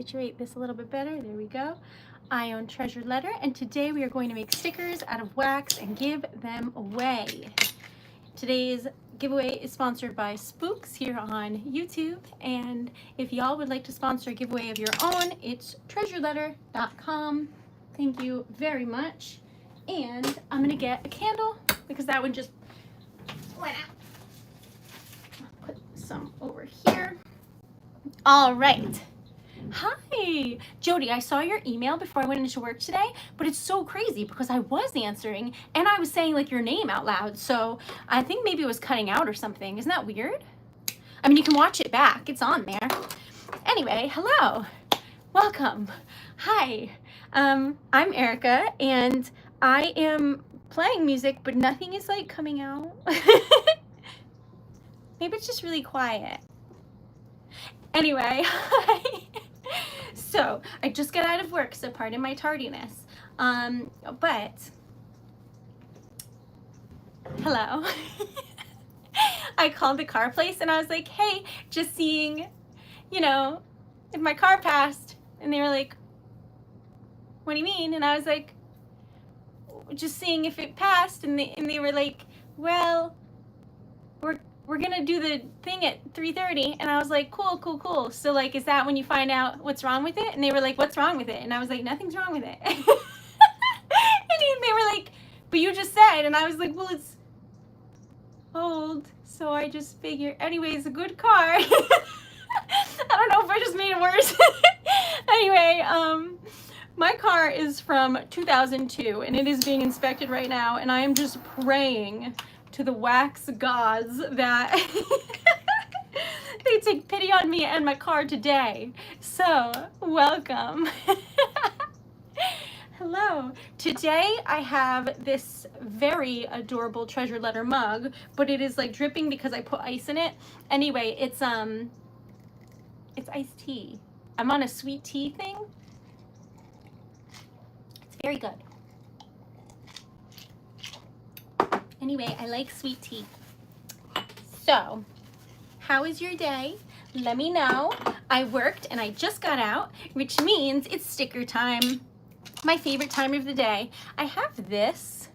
situate this a little bit better. There we go. I own TreasuredLetter, and today we are going to make stickers out of wax and give them away. Today's giveaway is sponsored by Spooks here on YouTube, and if y'all would like to sponsor a giveaway of your own, it's TreasuredLetter.com. Thank you very much. And I'm gonna get a candle because that one just went out. I'll put some over here. All right. Hi, Jody, I saw your email before I went into work today, but it's so crazy because I was answering and I was saying like your name out loud. So I think maybe it was cutting out or something. Isn't that weird? I mean, you can watch it back. It's on there. Anyway, hello. Welcome. Hi. I'm Erica and I am playing music, but nothing is like coming out. Maybe it's just really quiet. Anyway, hi. So I just got out of work, so pardon my tardiness. But hello. I called the car place and I was like, hey, just seeing, you know, if my car passed. And they were like, what do you mean? And I was like, just seeing if it passed. And they were like, well, we're gonna do the thing at 3:30. And I was like, cool. So like, is that when you find out what's wrong with it? And they were like, what's wrong with it? And I was like, nothing's wrong with it. And they were like, but you just said. And I was like, well, it's old, so I just figured. Anyways, a good car. I don't know if I just made it worse. Anyway, my car is from 2002 and it is being inspected right now, and I am just praying to the wax gods that they take pity on me and my car today. So, welcome. Hello. Today I have this very adorable TreasuredLetter mug, but it is like dripping because I put ice in it. Anyway, it's iced tea. I'm on a sweet tea thing. It's very good. Anyway, I like sweet tea. So, how is your day? Let me know. I worked and I just got out, which means it's sticker time. My favorite time of the day. I have this.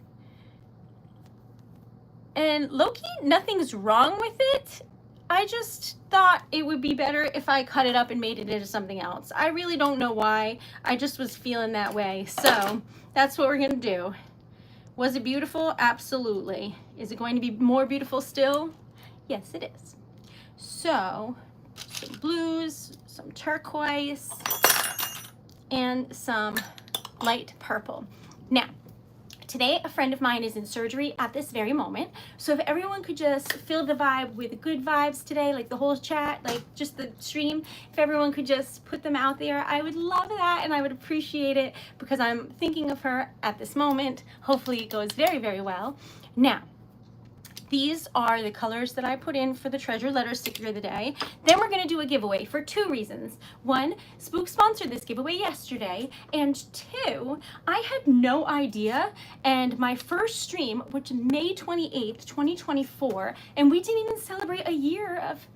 And low-key, nothing's wrong with it. I just thought it would be better if I cut it up and made it into something else. I really don't know why. I just was feeling that way. So, that's what we're gonna do. Was it beautiful? Absolutely. Is it going to be more beautiful still? Yes, it is. So, some blues, some turquoise, and some light purple. Now, today a friend of mine is in surgery at this very moment. So if everyone could just fill the vibe with good vibes today, like the whole chat, like just the stream, if everyone could just put them out there, I would love that and I would appreciate it because I'm thinking of her at this moment. Hopefully it goes very, very well. Now, these are the colors that I put in for the TreasuredLetter sticker of the day. Then we're gonna do a giveaway for two reasons. One, Spook sponsored this giveaway yesterday, and two, I had no idea, and my first stream, which is May 28th, 2024, and we didn't even celebrate a year of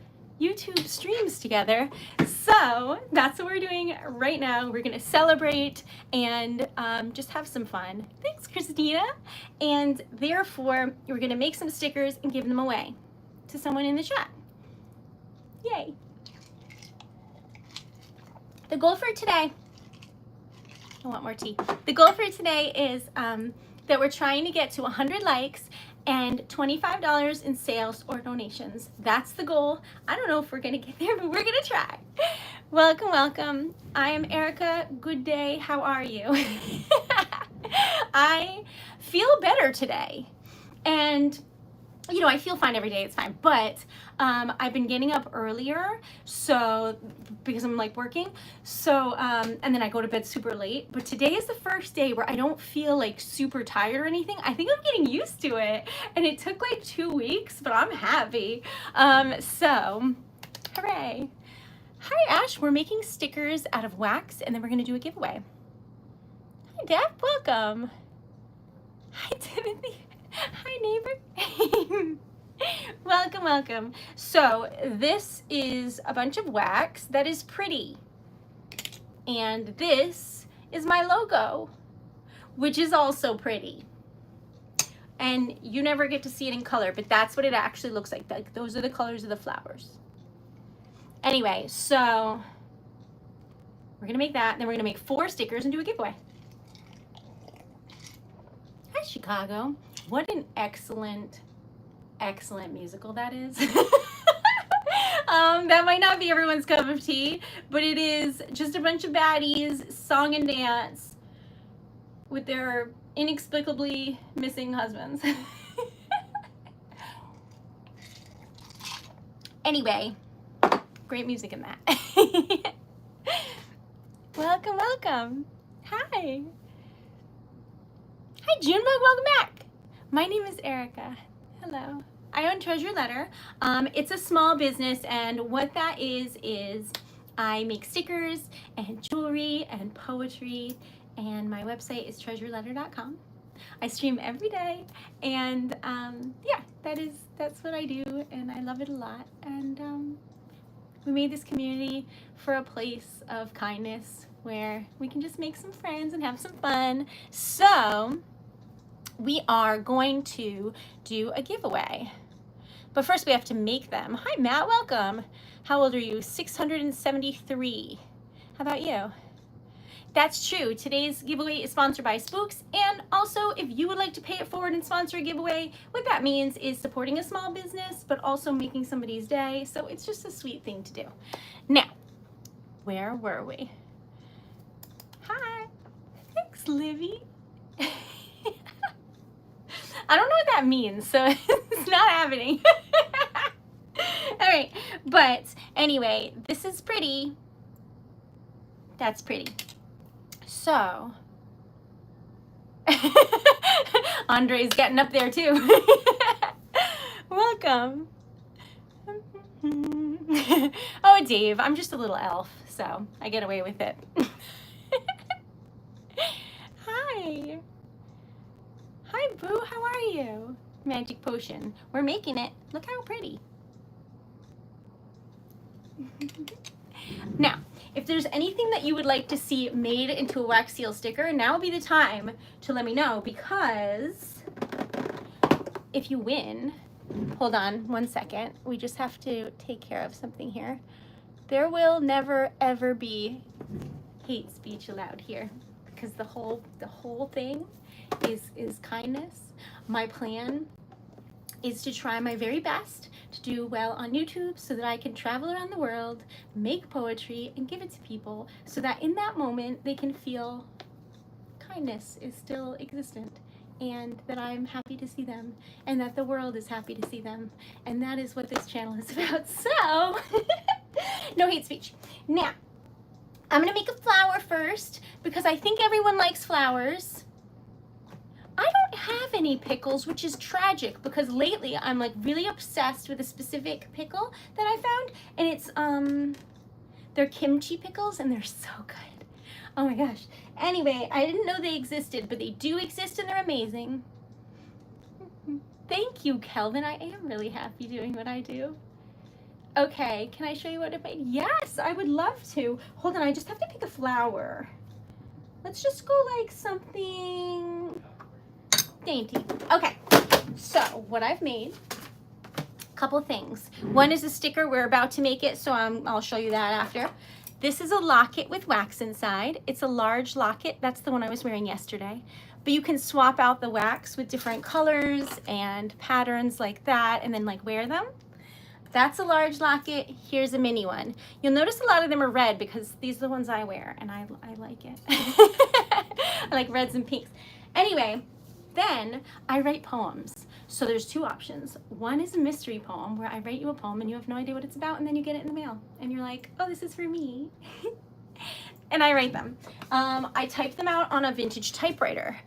YouTube streams together. So that's what we're doing right now. We're gonna celebrate and just have some fun. Thanks, Christina. And therefore, we're gonna make some stickers and give them away to someone in the chat. Yay. The goal for today, I want more tea. The goal for today is that we're trying to get to 100 likes and $25 in sales or donations. That's the goal. I don't know if we're gonna get there, but we're gonna try. Welcome. I am Erica. Good day. How are you? I feel better today. And you know, I feel fine every day, it's fine, but I've been getting up earlier, so, because I'm like working, so, and then I go to bed super late, but today is the first day where I don't feel like super tired or anything. I think I'm getting used to it, and it took like 2 weeks, but I'm happy. So, hooray. Hi, Ash, we're making stickers out of wax, and then we're gonna do a giveaway. Hi, Deb, welcome. Hi, Timothy. Hi, neighbor. welcome. So this is a bunch of wax that is pretty. And this is my logo, which is also pretty. And you never get to see it in color, but that's what it actually looks like. Like, those are the colors of the flowers. Anyway, so we're gonna make that, then we're gonna make 4 stickers and do a giveaway. Hi, Chicago. What an excellent, excellent musical that is. That might not be everyone's cup of tea, but it is just a bunch of baddies, song and dance, with their inexplicably missing husbands. Anyway, great music in that. Welcome, welcome. Hi. Hi, Junebug, welcome back. My name is Erica. Hello. I own TreasuredLetter. It's a small business, and what that is I make stickers and jewelry and poetry, and my website is TreasuredLetter.com. I stream every day, and yeah, that's what I do, and I love it a lot. And we made this community for a place of kindness where we can just make some friends and have some fun. So we are going to do a giveaway. But first we have to make them. Hi, Matt, welcome. How old are you? 673. How about you? That's true. Today's giveaway is sponsored by Spooks. And also, if you would like to pay it forward and sponsor a giveaway, what that means is supporting a small business, but also making somebody's day. So it's just a sweet thing to do. Now, where were we? Hi. Thanks, Livy. I don't know what that means, so it's not happening. All right, but anyway, this is pretty. That's pretty. So, Andre's getting up there too. Welcome. Oh, Dave, I'm just a little elf, so I get away with it. Hi. Hi, Boo, how are you? Magic potion. We're making it. Look how pretty. Now, if there's anything that you would like to see made into a wax seal sticker, now would be the time to let me know, because if you win, hold on one second, we just have to take care of something here. There will never ever be hate speech allowed here, because the whole thing is kindness. My plan is to try my very best to do well on YouTube so that I can travel around the world, make poetry, and give it to people so that in that moment they can feel kindness is still existent, and that I'm happy to see them, and that the world is happy to see them. And that is what this channel is about. So, no hate speech. Now, I'm gonna make a flower first because I think everyone likes flowers. I don't have any pickles, which is tragic because lately I'm like really obsessed with a specific pickle that I found, and it's they're kimchi pickles and they're so good. Oh my gosh. Anyway, I didn't know they existed, but they do exist and they're amazing. Thank you, Kelvin. I am really happy doing what I do. Okay, can I show you what I made? Yes, I would love to. Hold on, I just have to pick a flower. Let's just go like something dainty. Okay, so what I've made, a couple things. One is a sticker. We're about to make it, so I'll show you that after. This is a locket with wax inside. It's a large locket. That's the one I was wearing yesterday. But you can swap out the wax with different colors and patterns like that, and then like wear them. That's a large locket. Here's a mini one. You'll notice a lot of them are red because these are the ones I wear, and I like it. I like reds and pinks. Anyway, then I write poems. So there's two options. One is a mystery poem where I write you a poem and you have no idea what it's about, and then you get it in the mail and you're like, oh, this is for me. And I write them. I type them out on a vintage typewriter.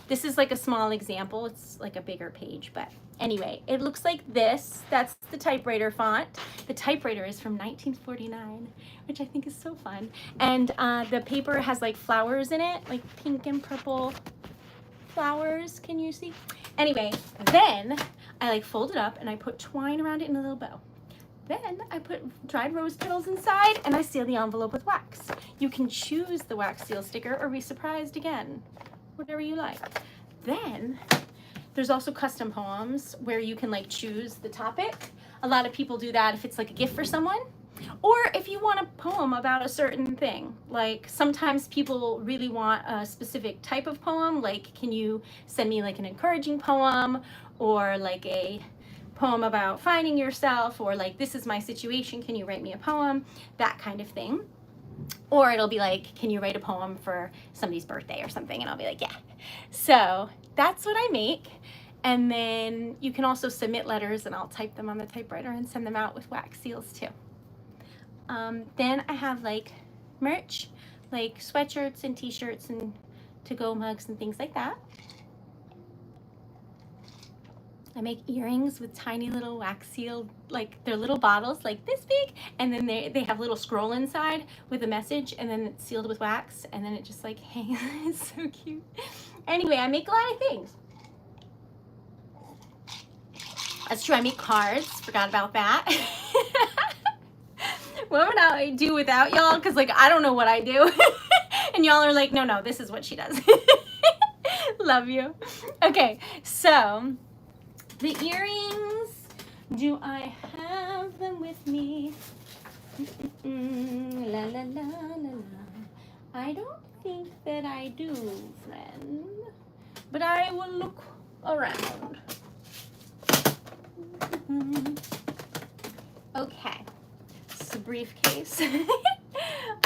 This is like a small example. It's like a bigger page, but anyway, it looks like this. That's the typewriter font. The typewriter is from 1949, which I think is so fun. And the paper has like flowers in it, like pink and purple flowers. Can you see? Anyway, then I like fold it up and I put twine around it in a little bow. Then I put dried rose petals inside and I seal the envelope with wax. You can choose the wax seal sticker or be surprised again, whatever you like. Then there's also custom poems where you can like choose the topic. A lot of people do that if it's like a gift for someone, or if you want a poem about a certain thing. Like sometimes people really want a specific type of poem, like can you send me like an encouraging poem, or like a poem about finding yourself, or like this is my situation, can you write me a poem, that kind of thing. Or it'll be like, can you write a poem for somebody's birthday or something, and I'll be like, yeah. So that's what I make. And then you can also submit letters and I'll type them on the typewriter and send them out with wax seals too. Then I have like merch, like sweatshirts and t-shirts and to-go mugs and things like that. I make earrings with tiny little wax sealed, like they're little bottles like this big, and then they have a little scroll inside with a message, and then it's sealed with wax, and then it just like hangs. It's so cute. Anyway, I make a lot of things. That's true, I make cards, forgot about that. What would I do without y'all? Because like I don't know what I do. And y'all are like, no, this is what she does. Love you. Okay, so the earrings, do I have them with me? La la la la la. I don't think that I do, friend, but I will look around. Okay, it's a briefcase.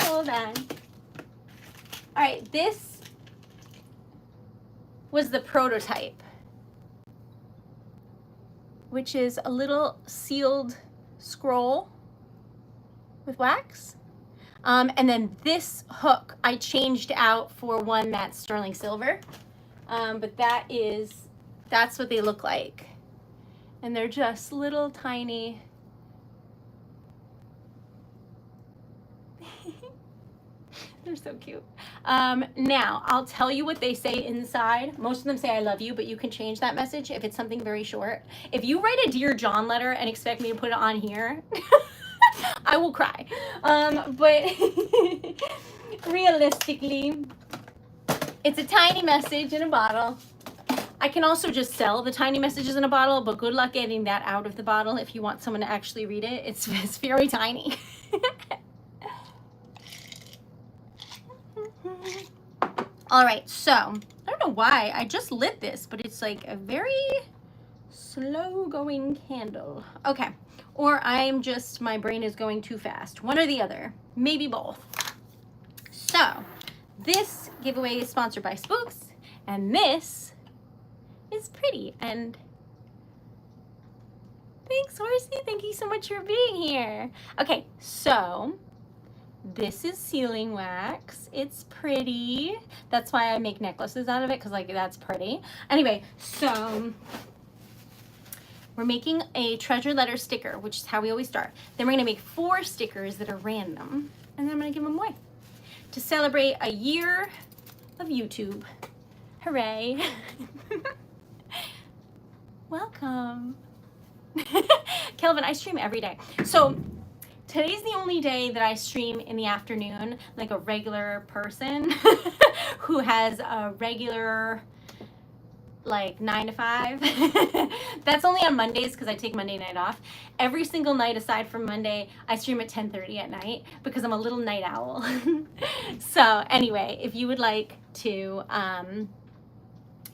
Hold on. All right, this was the prototype, which is a little sealed scroll with wax. And then this hook I changed out for one that's sterling silver. But that's what they look like. And they're just little tiny. They're so cute. Now, I'll tell you what they say inside. Most of them say I love you, but you can change that message if it's something very short. If you write a Dear John letter and expect me to put it on here, I will cry. But realistically, it's a tiny message in a bottle. I can also just sell the tiny messages in a bottle, but good luck getting that out of the bottle if you want someone to actually read it. It's very tiny. All right, so I don't know why I just lit this, but it's like a very slow going candle. Okay, or my brain is going too fast. One or the other, maybe both. So this giveaway is sponsored by Spooks, and this is pretty. And thanks, Horsey. Thank you so much for being here. Okay, so this is sealing wax. It's pretty. That's why I make necklaces out of it, because like that's pretty. Anyway, so we're making a treasure letter sticker, which is how we always start. Then we're gonna make 4 stickers that are random, and then I'm gonna give them away to celebrate a year of YouTube. Hooray. Welcome. Kelvin, I stream every day. So today's the only day that I stream in the afternoon, like a regular person who has a regular like 9 to 5. That's only on Mondays because I take Monday night off. Every single night aside from Monday, I stream at 10:30 at night because I'm a little night owl. So anyway, if you would like to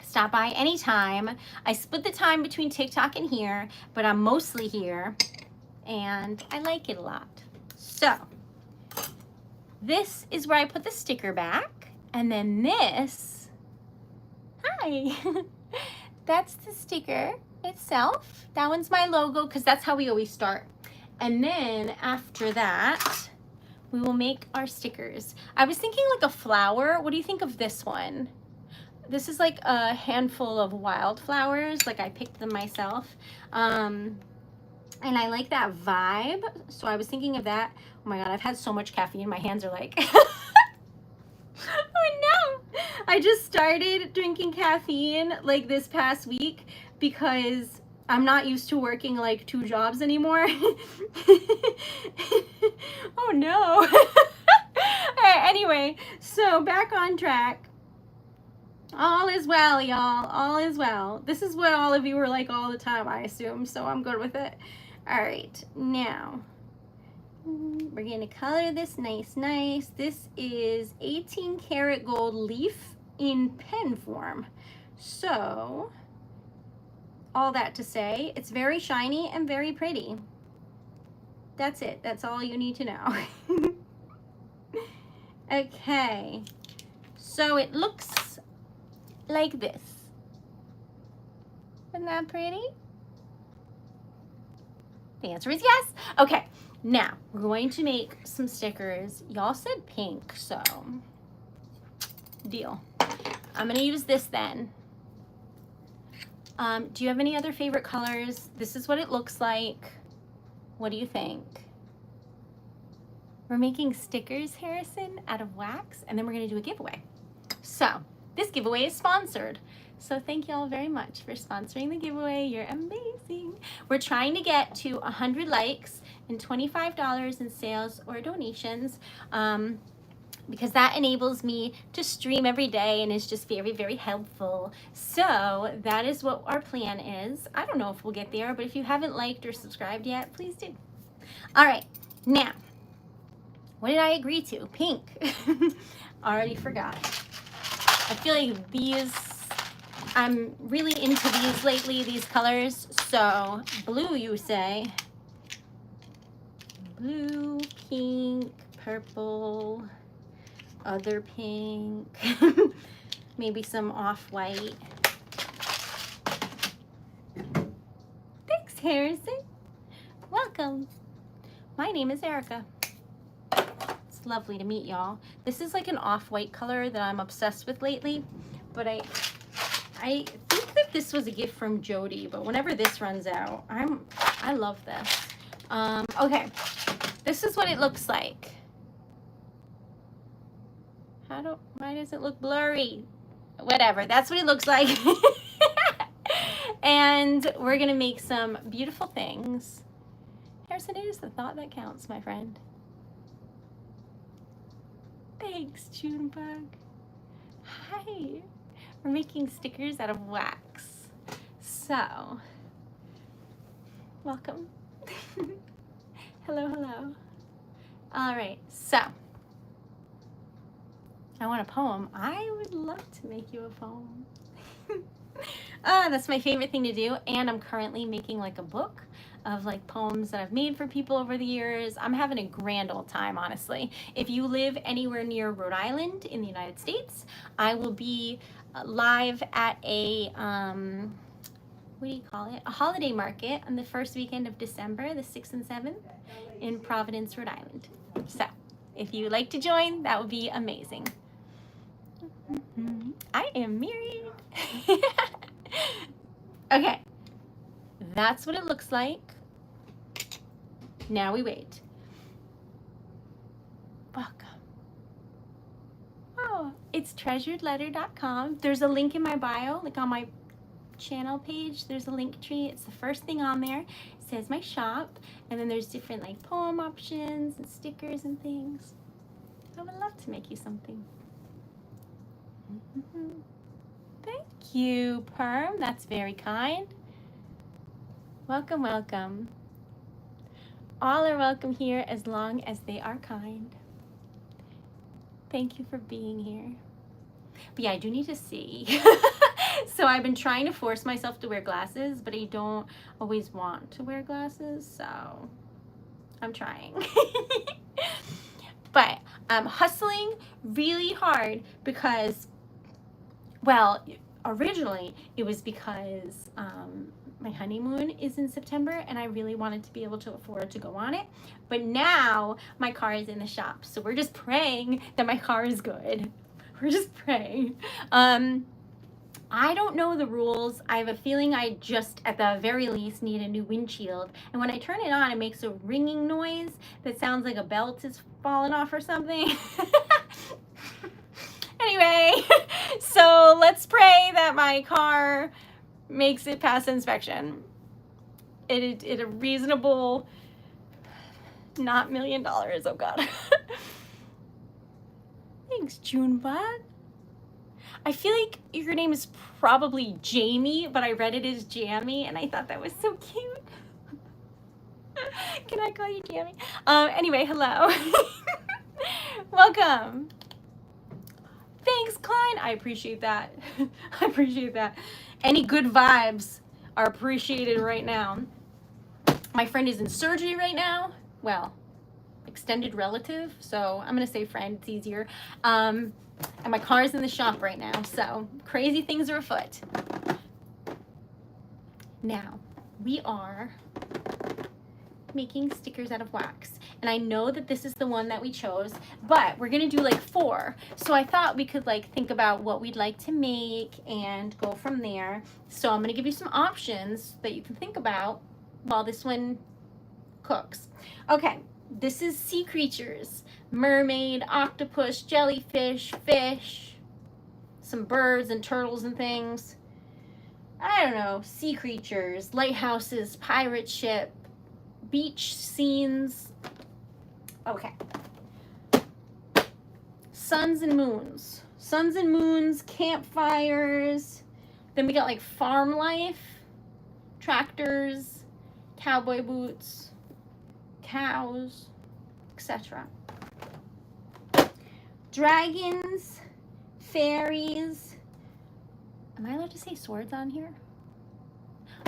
stop by anytime. I split the time between TikTok and here, but I'm mostly here and I like it a lot. So this is where I put the sticker back, and then this, hi, that's the sticker itself. That one's my logo because that's how we always start. And then after that, we will make our stickers. I was thinking like a flower. What do you think of this one? This is like a handful of wildflowers. Like I picked them myself. And I like that vibe. So I was thinking of that. Oh my God, I've had so much caffeine. My hands are like, oh no. I just started drinking caffeine like this past week because I'm not used to working like 2 jobs anymore. Oh no. All right, anyway, so back on track. All is well, y'all. All is well. This is what all of you are like all the time, I assume, so I'm good with it. All right, now we're going to color this nice. This is 18 karat gold leaf in pen form. So, all that to say, it's very shiny and very pretty. That's it. That's all you need to know. Okay, so it looks like this. Isn't that pretty? The answer is yes. Okay, now we're going to make some stickers. Y'all said pink, so deal. I'm gonna use this then. Do you have any other favorite colors? This is what it looks like. What do you think? We're making stickers, Harrison, out of wax, and then we're gonna do a giveaway. So this giveaway is sponsored. So thank you all very much for sponsoring the giveaway. You're amazing. We're trying to get to 100 likes and $25 in sales or donations, because that enables me to stream every day and is just very, very helpful. So that is what our plan is. I don't know if we'll get there, but if you haven't liked or subscribed yet, please do. All right, now, what did I agree to? Pink. Already forgot. I feel like these, I'm really into these lately, these colors. So blue, you say. Blue, pink, purple, other pink, maybe some off-white. Thanks, Harrison. Welcome. My name is Erica. It's lovely to meet y'all. This is like an off-white color that I'm obsessed with lately, but I think that this was a gift from Jody, but whenever this runs out, I love this. Okay, this is what it looks like. Why does it look blurry? Whatever, that's what it looks like. And we're gonna make some beautiful things. Harrison, it is the thought that counts, my friend. Thanks, Junebug. Hi. We're making stickers out of wax. So, welcome. Hello. All right, so I want a poem. I would love to make you a poem. That's my favorite thing to do, and I'm currently making like a book of like poems that I've made for people over the years. I'm having a grand old time, honestly. If you live anywhere near Rhode Island in the United States, I will be live at a what do you call it? A holiday market on the first weekend of December, the 6th and 7th, in Providence, Rhode Island. So if you would like to join, that would be amazing. I am married. Okay, that's what it looks like. Now we wait. Welcome. Oh, it's TreasuredLetter.com. There's a link in my bio, like on my channel page. There's a link tree. It's the first thing on there. It says my shop, and then there's different like poem options and stickers and things. I would love to make you something. Thank you, Perm. That's very kind. Welcome. All are welcome here as long as they are kind. Thank you for being here. But yeah, I do need to see. So I've been trying to force myself to wear glasses, but I don't always want to wear glasses, so I'm trying. But I'm hustling really hard because, well, originally it was because my honeymoon is in September and I really wanted to be able to afford to go on it. But now my car is in the shop, so we're just praying that my car is good. We're just praying. I don't know the rules. I have a feeling I just, at the very least, need a new windshield. And when I turn it on, it makes a ringing noise that sounds like a belt is falling off or something. Anyway, so let's pray that my car makes it past inspection. at a reasonable, not $1 million. Oh God. Thanks, Junebot. I feel like your name is probably Jamie, but I read it as Jammy, and I thought that was so cute. Can I call you Jammy? Anyway, hello. Welcome. Thanks, Klein. I appreciate that. I appreciate that. Any good vibes are appreciated right now. My friend is in surgery right now. Well, extended relative, so I'm gonna say friend, it's easier. And my car's in the shop right now, so crazy things are afoot. Now, we are making stickers out of wax, and I know that this is the one that we chose, but we're gonna do like 4, so I thought we could like think about what we'd like to make and go from there. So I'm gonna give you some options that you can think about while this one cooks. Okay, this is sea creatures: mermaid, octopus, jellyfish, fish, some birds and turtles and things. I don't know, sea creatures, lighthouses, pirate ship, beach scenes. Okay. Suns and moons. Suns and moons, campfires. Then we got like farm life, tractors, cowboy boots, cows, etc. Dragons, fairies. Am I allowed to say swords on here?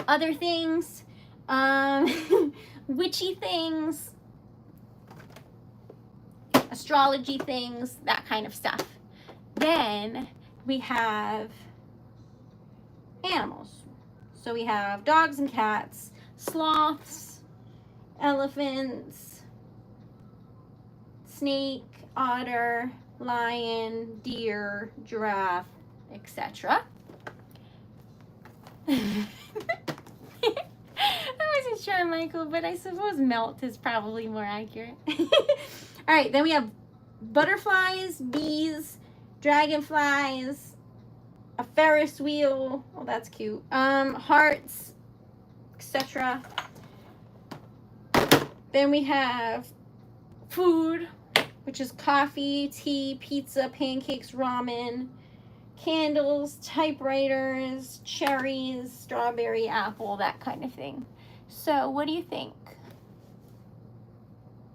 Other things. Witchy things, astrology things, that kind of stuff. Then we have animals. So we have dogs and cats, sloths, elephants, snake, otter, lion, deer, giraffe, etc. I wasn't sure, Michael, but I suppose melt is probably more accurate. All right, then we have butterflies, bees, dragonflies, a Ferris wheel. Oh, that's cute. Hearts, etc. Then we have food, which is coffee, tea, pizza, pancakes, ramen, candles, typewriters, cherries, strawberry, apple, that kind of thing. So what do you think?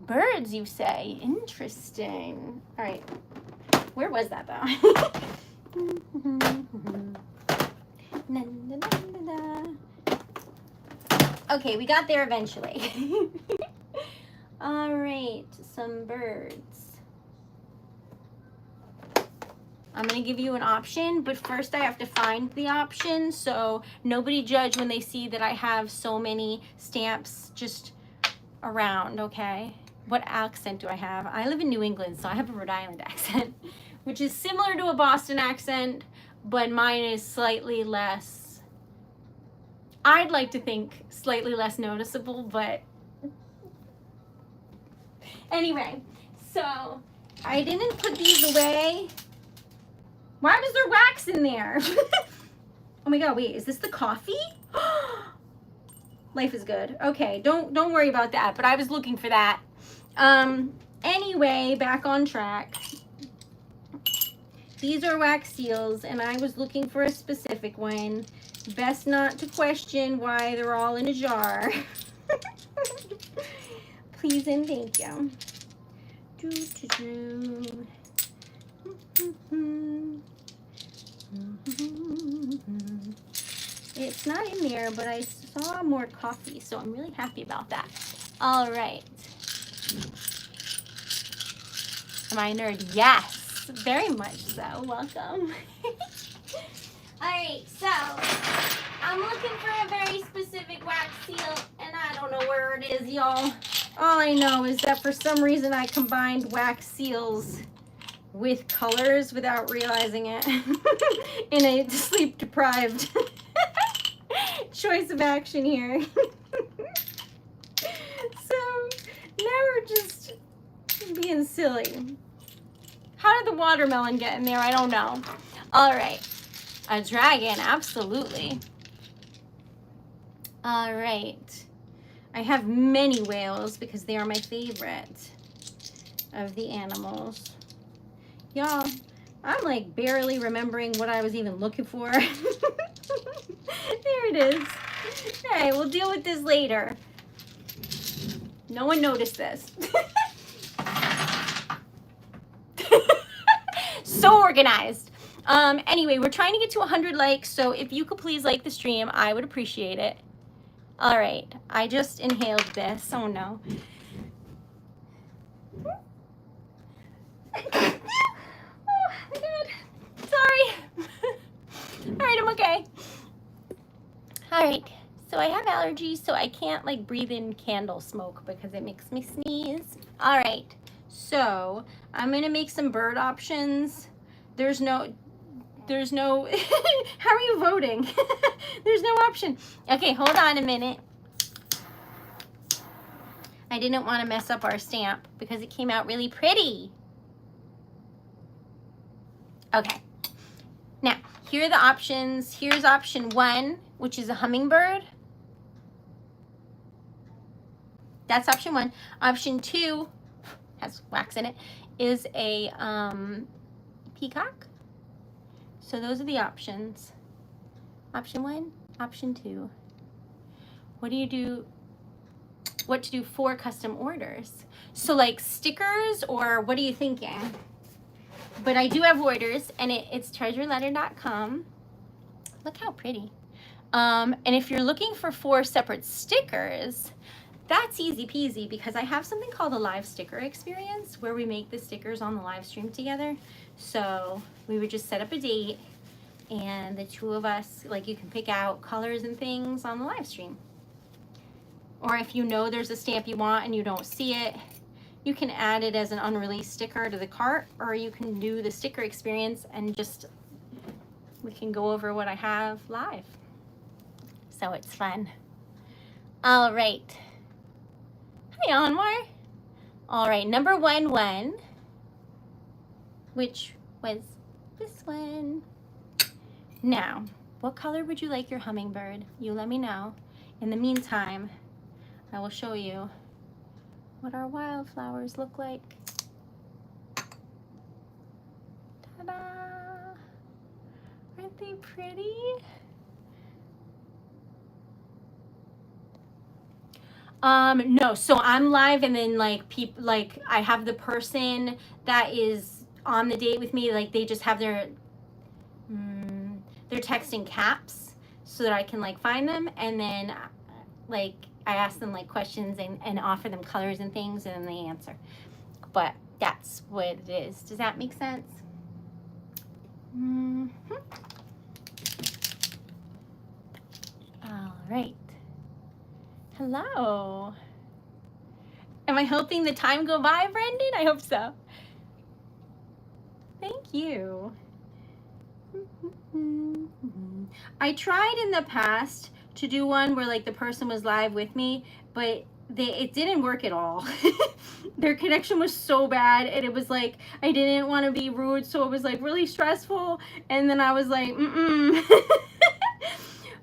Birds, you say? Interesting. All right. Where was that, though? Okay, we got there eventually. All right, some birds. I'm going to give you an option, but first I have to find the option, so nobody judge when they see that I have so many stamps just around, okay? What accent do I have? I live in New England, so I have a Rhode Island accent, which is similar to a Boston accent, but mine is slightly less, I'd like to think slightly less noticeable, but anyway, so I didn't put these away. Why was there wax in there? Oh my God, wait, is this the coffee? Life is good. Okay, don't worry about that, but I was looking for that. Anyway, back on track. These are wax seals, and I was looking for a specific one. Best not to question why they're all in a jar. Please and thank you. It's not in there, but I saw more coffee, so I'm really happy about that. All right. Am I a nerd? Yes, very much so. Welcome. All right, so I'm looking for a very specific wax seal, and I don't know where it is, y'all. All I know is that for some reason I combined wax seals with colors without realizing it in a sleep-deprived choice of action here. So now we're just being silly. How did the watermelon get in there? I don't know. All right. A dragon, absolutely. All right. I have many whales because they are my favorite of the animals. Y'all, I'm like barely remembering what I was even looking for. There it is. All right, we'll deal with this later. No one noticed this. So organized. Anyway, we're trying to get to 100 likes, so if you could please like the stream, I would appreciate it. All right, I just inhaled this. Oh no. Oh my God. Sorry. All right, I'm okay. All right, so I have allergies, so I can't like breathe in candle smoke because it makes me sneeze. All right, so I'm gonna make some bird options. There's no, how are you voting? There's no option. Okay, hold on a minute. I didn't want to mess up our stamp because it came out really pretty. Okay, now here are the options. Here's option 1, which is a hummingbird. That's option 1. Option 2 has wax in it, is a peacock. So those are the options. Option 1, option 2. What do you do? What to do for custom orders? So like stickers, or what are you thinking? But I do have orders, and it's TreasuredLetter.com. Look how pretty. And if you're looking for 4 separate stickers, that's easy peasy because I have something called a live sticker experience where we make the stickers on the live stream together. So we would just set up a date, and the 2 of us, like, you can pick out colors and things on the live stream. Or if you know there's a stamp you want and you don't see it, you can add it as an unreleased sticker to the cart, or you can do the sticker experience and just, we can go over what I have live. So it's fun. All right. Hi, Anwar. All right, number 1 won, which was this one. Now, what color would you like your hummingbird? You let me know. In the meantime, I will show you what our wildflowers look like. Ta-da! Aren't they pretty? No, so I'm live, and then like people, like I have the person that is on the date with me, like they just have their they're texting caps so that I can like find them, and then like I ask them like questions and offer them colors and things, and then they answer. But that's what it is. Does that make sense? All right. Hello. Am I helping the time go by, Brendan? I hope so. Thank you. I tried in the past to do one where like the person was live with me, but it didn't work at all. Their connection was so bad, and it was like I didn't want to be rude, so it was like really stressful, and then I was like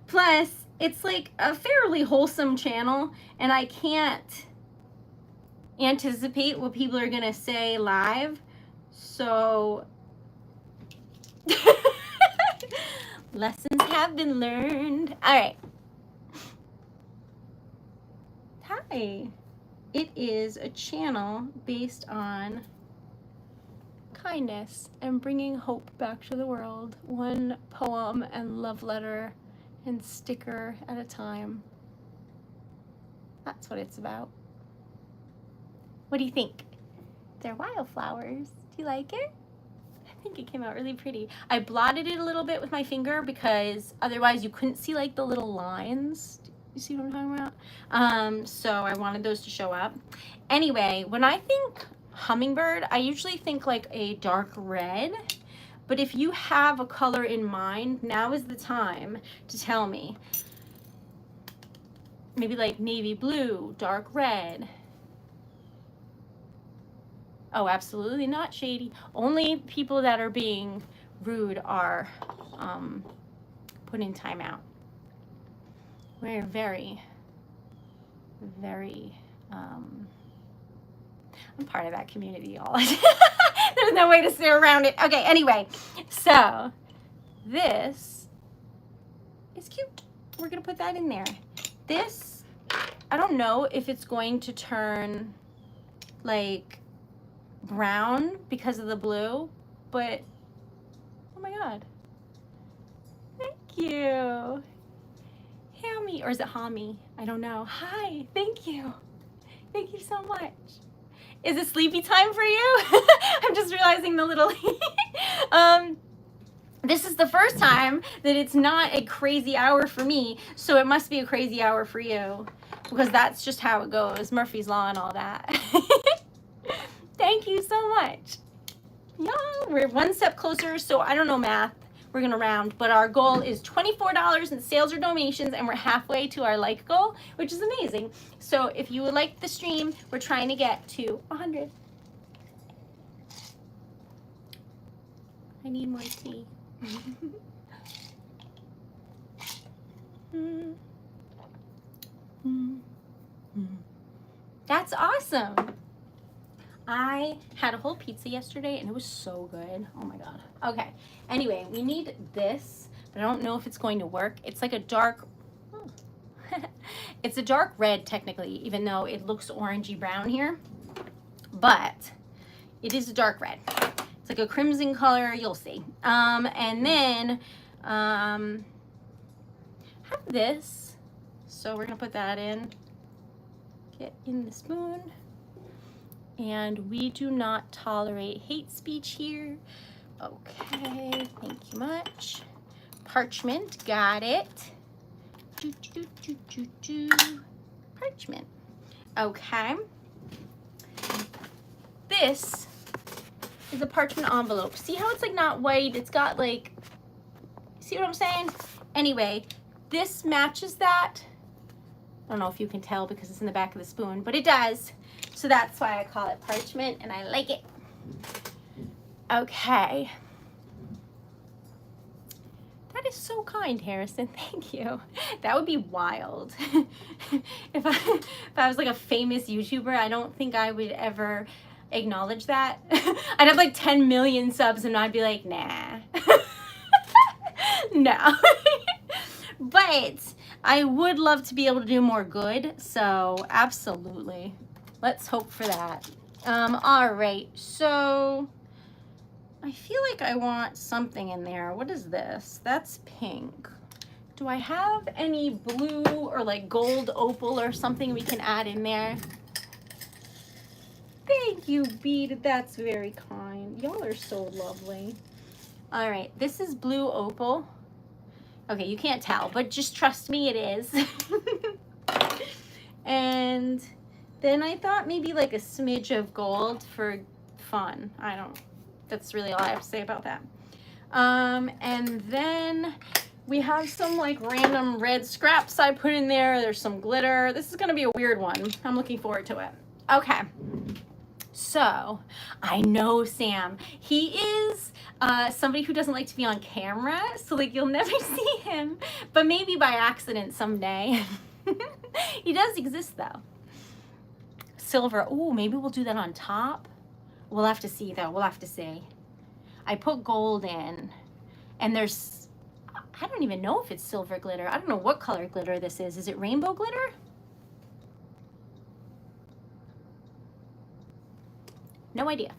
Plus it's like a fairly wholesome channel, and I can't anticipate what people are gonna say live, so lessons have been learned. All right. Hi. It is a channel based on kindness and bringing hope back to the world, one poem and love letter and sticker at a time. That's what it's about. What do you think? They're wildflowers. Do you like it? I think it came out really pretty. I blotted it a little bit with my finger because otherwise you couldn't see like the little lines. You see what I'm talking about? So I wanted those to show up. Anyway, when I think hummingbird, I usually think like a dark red. But if you have a color in mind, now is the time to tell me. Maybe like navy blue, dark red. Oh, absolutely not shady. Only people that are being rude are put in timeout. We're very very, I'm part of that community, y'all. There's no way to sit around it. Okay, anyway, so this is cute. We're gonna put that in there. This, I don't know if it's going to turn like brown because of the blue, but oh my God. Thank you. Hammy, or is it Hammy? I don't know. Hi, thank you. Thank you so much. Is it sleepy time for you? I'm just realizing the little, this is the first time that it's not a crazy hour for me, so it must be a crazy hour for you, because that's just how it goes. Murphy's Law and all that. Thank you so much. Yeah, we're one step closer, so I don't know math. We're gonna round, but our goal is $24 in sales or donations, and we're halfway to our like goal, which is amazing. So if you would like the stream, we're trying to get to 100. I need more tea. That's awesome. I had a whole pizza yesterday and it was so good. Oh my God. Okay. Anyway, we need this, but I don't know if it's going to work. It's like a dark, it's a dark red technically, even though it looks orangey brown here, but it is a dark red. It's like a crimson color, you'll see. And then have this. So we're gonna put that in. Get in the spoon. And we do not tolerate hate speech here. Okay, thank you much. Parchment, got it. Parchment. Okay. This is a parchment envelope. See how it's like not white? It's got like, see what I'm saying? Anyway, this matches that. I don't know if you can tell because it's in the back of the spoon, but it does. So that's why I call it parchment, and I like it. Okay. That is so kind, Harrison. Thank you. That would be wild. If I was like a famous YouTuber, I don't think I would ever acknowledge that. I'd have like 10 million subs, and I'd be like, nah. No. But I would love to be able to do more good, so absolutely. Let's hope for that. All right, so I feel like I want something in there. What is this? That's pink. Do I have any blue or like gold opal or something we can add in there? Thank you, Bead. That's very kind. Y'all are so lovely. All right, this is blue opal. Okay, you can't tell, but just trust me, it is. And then I thought maybe like a smidge of gold for fun. I don't, that's really all I have to say about that. And then we have some like random red scraps I put in there. There's some glitter. This is gonna be a weird one. I'm looking forward to it. Okay. So I know Sam, he is somebody who doesn't like to be on camera, so like you'll never see him, but maybe by accident someday. He does exist though. Silver. Oh, maybe we'll do that on top. We'll have to see though. We'll have to see. I put gold in, and there's, I don't even know if it's silver glitter. I don't know what color glitter this is. Is it rainbow glitter? No idea.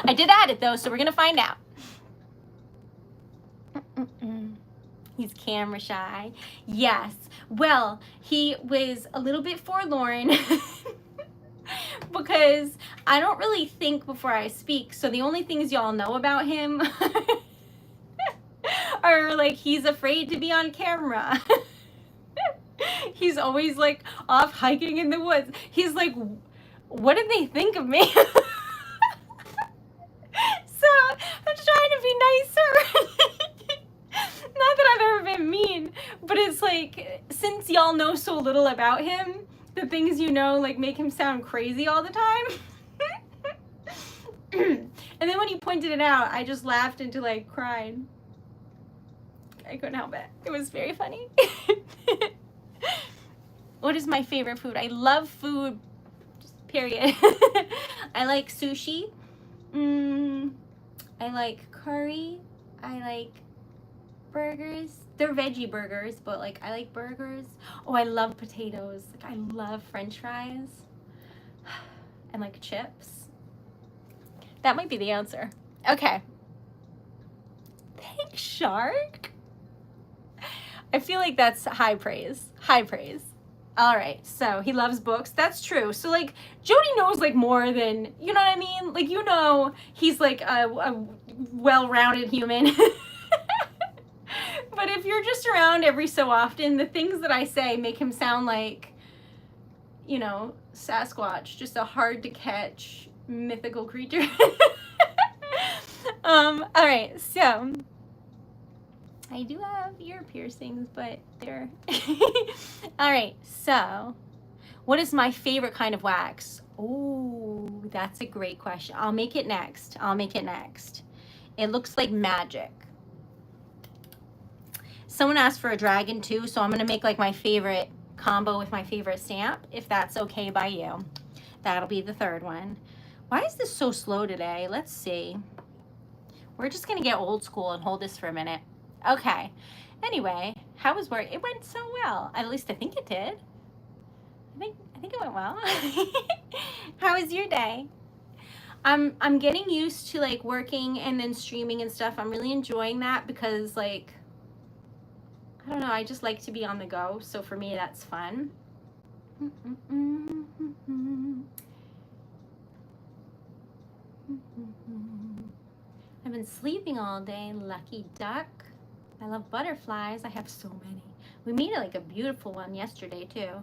I did add it though, so we're gonna find out. He's camera shy. Yes. Well, he was a little bit forlorn because I don't really think before I speak. So the only things y'all know about him are like he's afraid to be on camera. He's always like off hiking in the woods. He's like, what did they think of me? So I'm trying to be nicer. Not that I've ever been mean, but it's like, since y'all know so little about him, the things you know like make him sound crazy all the time. And then when he pointed it out, I just laughed into like crying. I couldn't help it. It was very funny. What is my favorite food? I love food, just period. I like sushi. I like curry. I like burgers. They're veggie burgers, but like I like burgers. Oh, I love potatoes. Like I love French fries and like chips. That might be the answer. Okay. Thanks, Shark. I feel like that's high praise. High praise. All right, so he loves books. That's true. So like Jody knows like more than, you know what I mean? Like, you know, he's like a well-rounded human. But if you're just around every so often, the things that I say make him sound like, you know, Sasquatch, just a hard to catch mythical creature. All right, so I do have ear piercings, but they're all right. So what is my favorite kind of wax? Oh, that's a great question. I'll make it next. It looks like magic. Someone asked for a dragon too, so I'm gonna make like my favorite combo with my favorite stamp, if that's okay by you. That'll be the third one. Why is this so slow today? Let's see. We're just gonna get old school and hold this for a minute. Okay. Anyway, how was work? It went so well. At least I think it did. I think it went well. How was your day? I'm getting used to like working and then streaming and stuff. I'm really enjoying that because like, I don't know, I just like to be on the go. So for me, that's fun. I've been sleeping all day, lucky duck. I love butterflies. I have so many. We made like a beautiful one yesterday too.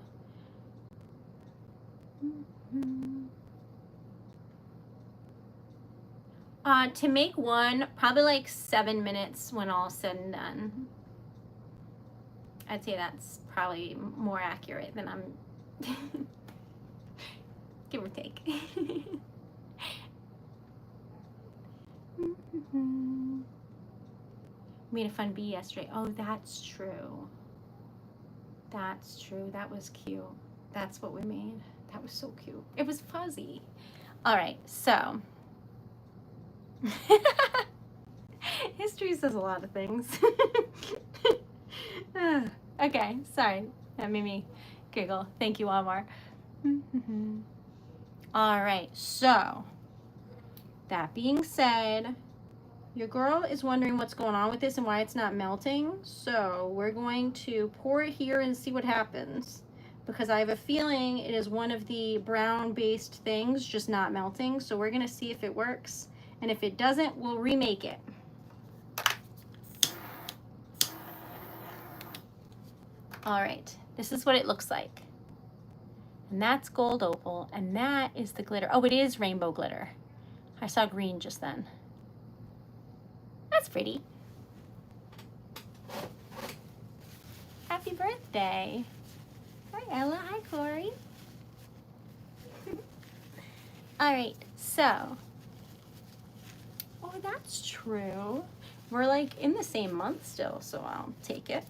To make one, probably like 7 minutes when all said and done. I'd say that's probably more accurate than I'm, give or take. Made a fun bee yesterday. Oh, that's true. That's true. That was cute. That's what we made. That was so cute. It was fuzzy. All right, so. History says a lot of things. Okay, sorry. That made me giggle. Thank you, Amar. All right, so that being said, your girl is wondering what's going on with this and why it's not melting. So we're going to pour it here and see what happens, because I have a feeling it is one of the brown-based things just not melting. So we're gonna see if it works, and if it doesn't, we'll remake it. All right, this is what it looks like. And that's gold opal, and that is the glitter. Oh, it is rainbow glitter. I saw green just then. That's pretty. Happy birthday. Hi, Ella. Hi, Corey. All right, so. Oh, that's true. We're like in the same month still, so I'll take it.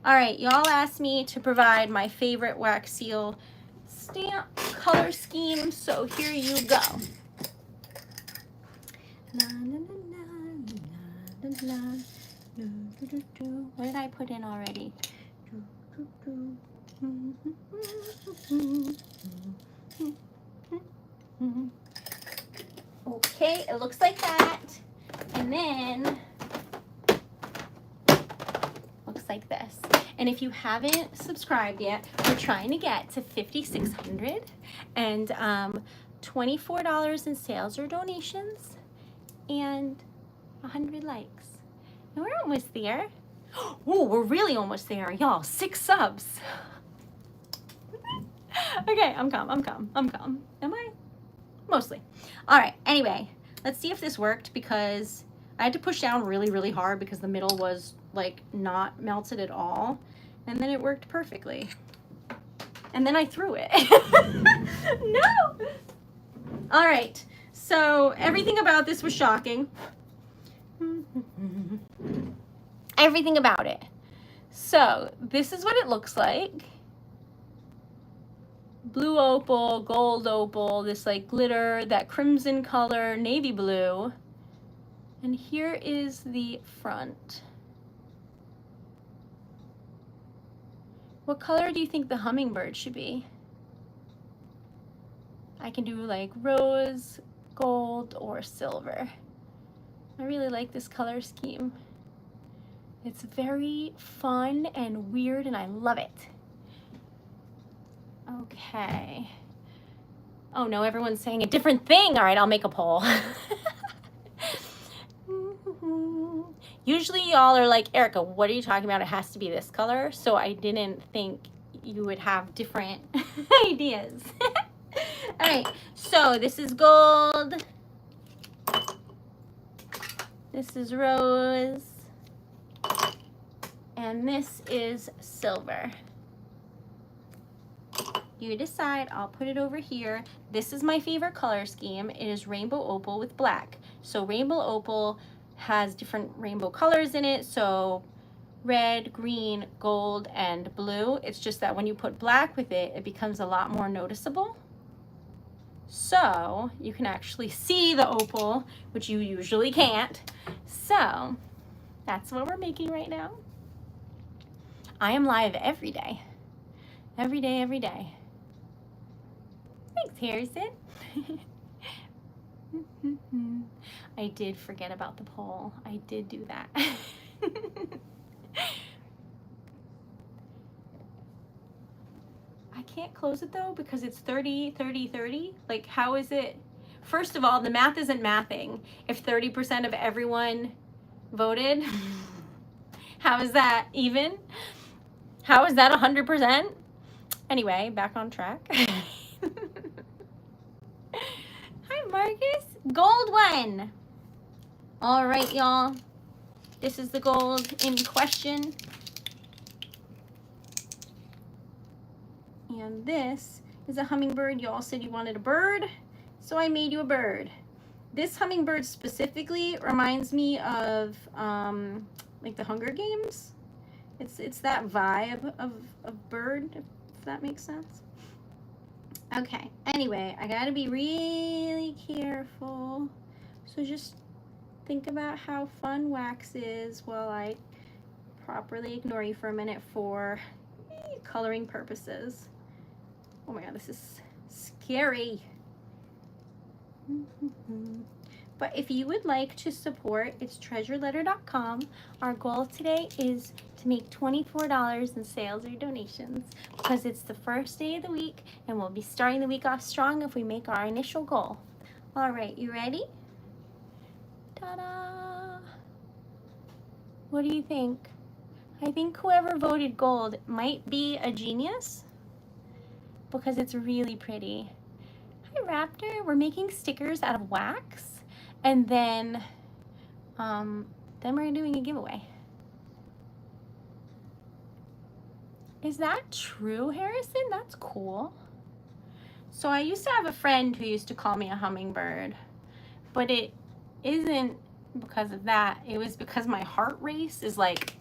All right, y'all asked me to provide my favorite wax seal stamp color scheme, so here you go. What did I put in already? Okay, it looks like that. And then looks like this. And if you haven't subscribed yet, we're trying to get to 5,600 and $24 in sales or donations and 100 likes. And we're almost there. Oh, we're really almost there, y'all. 6 subs. Okay, I'm calm. Am I? Mostly. All right, anyway, let's see if this worked, because I had to push down really, really hard because the middle was like not melted at all. And then it worked perfectly. And then I threw it. No! All right, so everything about this was shocking. Everything about it. So this is what it looks like. Blue opal, gold opal, this like glitter, that crimson color, navy blue. And here is the front. What color do you think the hummingbird should be? I can do like rose, gold, or silver. I really like this color scheme. It's very fun and weird and I love it. Okay. Oh no, everyone's saying a different thing. All right, I'll make a poll. Usually y'all are like, Erica, what are you talking about? It has to be this color. So I didn't think you would have different ideas. All right, so this is gold. This is rose. And this is silver. You decide. I'll put it over here. This is my favorite color scheme. It is rainbow opal with black. So rainbow opal has different rainbow colors in it. So red, green, gold, and blue. It's just that when you put black with it, it becomes a lot more noticeable. So you can actually see the opal, which you usually can't. So that's what we're making right now. I am live every day. Every day, every day. Thanks, Harrison. I did forget about the poll. I did do that. I can't close it though because it's 30, 30, 30. Like, how is it? First of all, the math isn't mathing. If 30% of everyone voted, how is that even? How is that 100%? Anyway, back on track. Hi, Marcus. Gold one. All right, y'all. This is the gold in question. And this is a hummingbird. Y'all said you wanted a bird, so I made you a bird. This hummingbird specifically reminds me of like the Hunger Games. It's that vibe of bird, if that makes sense. Okay, anyway, I gotta be really careful. So just think about how fun wax is while I properly ignore you for a minute for coloring purposes. Oh my god, this is scary. But if you would like to support, it's TreasuredLetter.com. Our goal today is to make $24 in sales or donations because it's the first day of the week and we'll be starting the week off strong if we make our initial goal. All right, you ready? Ta-da! What do you think? I think whoever voted gold might be a genius because it's really pretty. Hi, Raptor. We're making stickers out of wax. And then we're doing a giveaway. Is that true, Harrison? That's cool. So I used to have a friend who used to call me a hummingbird, but it isn't because of that. It was because my heart race is like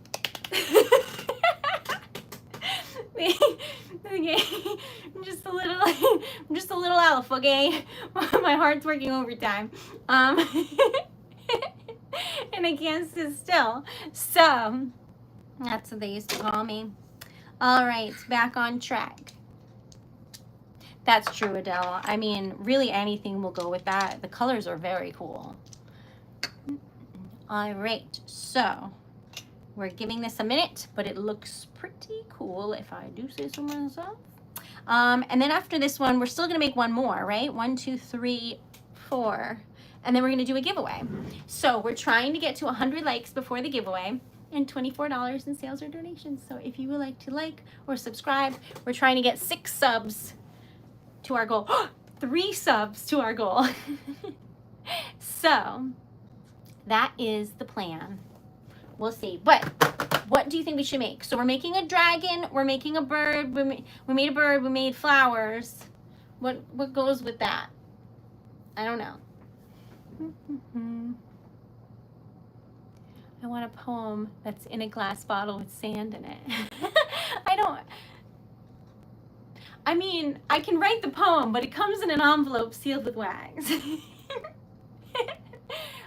I'm just a little alpha, okay? My heart's working overtime. And I can't sit still. So that's what they used to call me. All right, back on track. That's true, Adele. I mean, really anything will go with that. The colors are very cool. All right, so we're giving this a minute, but it looks pretty cool if I do say so myself. And then after this one, we're still gonna make one more, right? 1, 2, 3, 4. And then we're gonna do a giveaway. So we're trying to get to 100 likes before the giveaway and $24 in sales or donations. So if you would like to like or subscribe, we're trying to get 6 subs to our goal. 3 subs to our goal. So that is the plan. We'll see. But what do you think we should make? So we're making a dragon. We're making a bird. We made a bird. We made flowers. What goes with that? I don't know. I want want a poem that's in a glass bottle with sand in it. I mean, I can write the poem, but it comes in an envelope sealed with wax.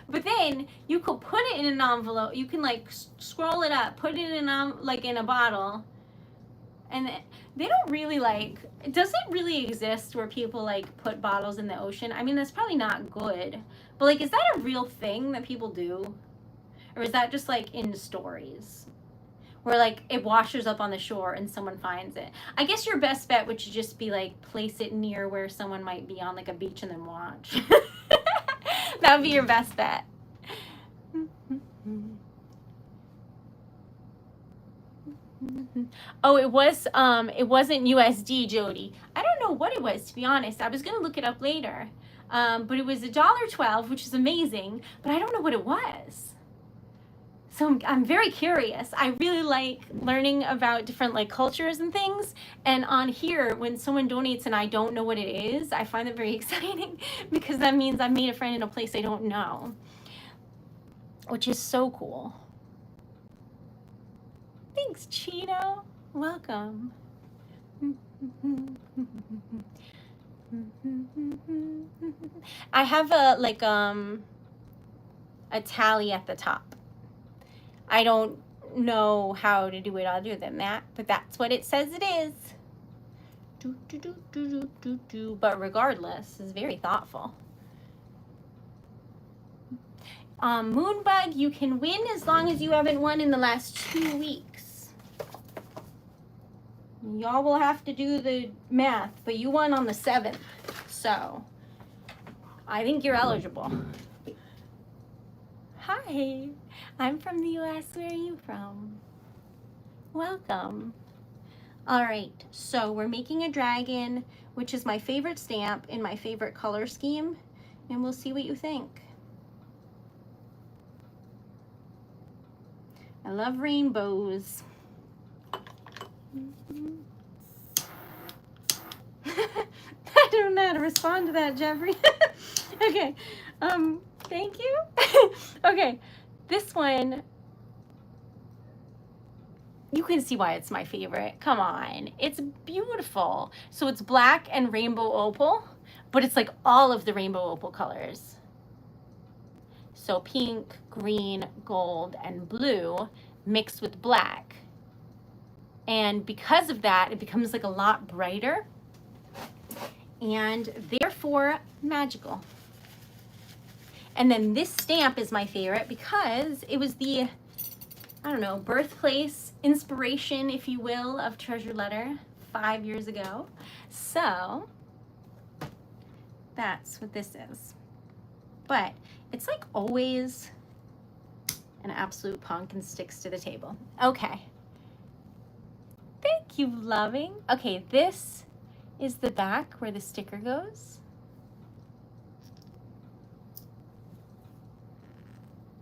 But then you could put it in an envelope. You can like scroll it up, put it in in a bottle, and they don't really like. Does it really exist where people like put bottles in the ocean? I mean, that's probably not good. But like, is that a real thing that people do, or is that just like in stories, where like it washes up on the shore and someone finds it? I guess your best bet would just be like place it near where someone might be on like a beach and then watch. That would be your best bet. Oh, it wasn't USD, Jody. I don't know what it was, to be honest. I was gonna look it up later. But it was $1.12, which is amazing, but I don't know what it was. So I'm very curious. I really like learning about different like cultures and things. And on here, when someone donates and I don't know what it is, I find it very exciting because that means I've made a friend in a place I don't know, which is so cool. Thanks, Chino. Welcome. I have a tally at the top. I don't know how to do it other than that, but that's what it says it is. But regardless, it's very thoughtful. Moonbug, you can win as long as you haven't won in the last 2 weeks. Y'all will have to do the math, but you won on the 7th, so I think you're eligible. Hi, I'm from the US. Where are you from? Welcome. All right, so we're making a dragon, which is my favorite stamp in my favorite color scheme, and we'll see what you think. I love rainbows. I don't know how to respond to that, Jeffrey. Okay, thank you. Okay, this one, you can see why it's my favorite. Come on, it's beautiful. So it's black and rainbow opal, but it's like all of the rainbow opal colors. So pink, green, gold, and blue mixed with black. And because of that, it becomes like a lot brighter and therefore magical. And then this stamp is my favorite because it was the, I don't know, birthplace, inspiration, if you will, of TreasuredLetter 5 years ago. So that's what this is. But it's like always an absolute punk and sticks to the table. Okay. Thank you, loving. Okay, this is the back where the sticker goes.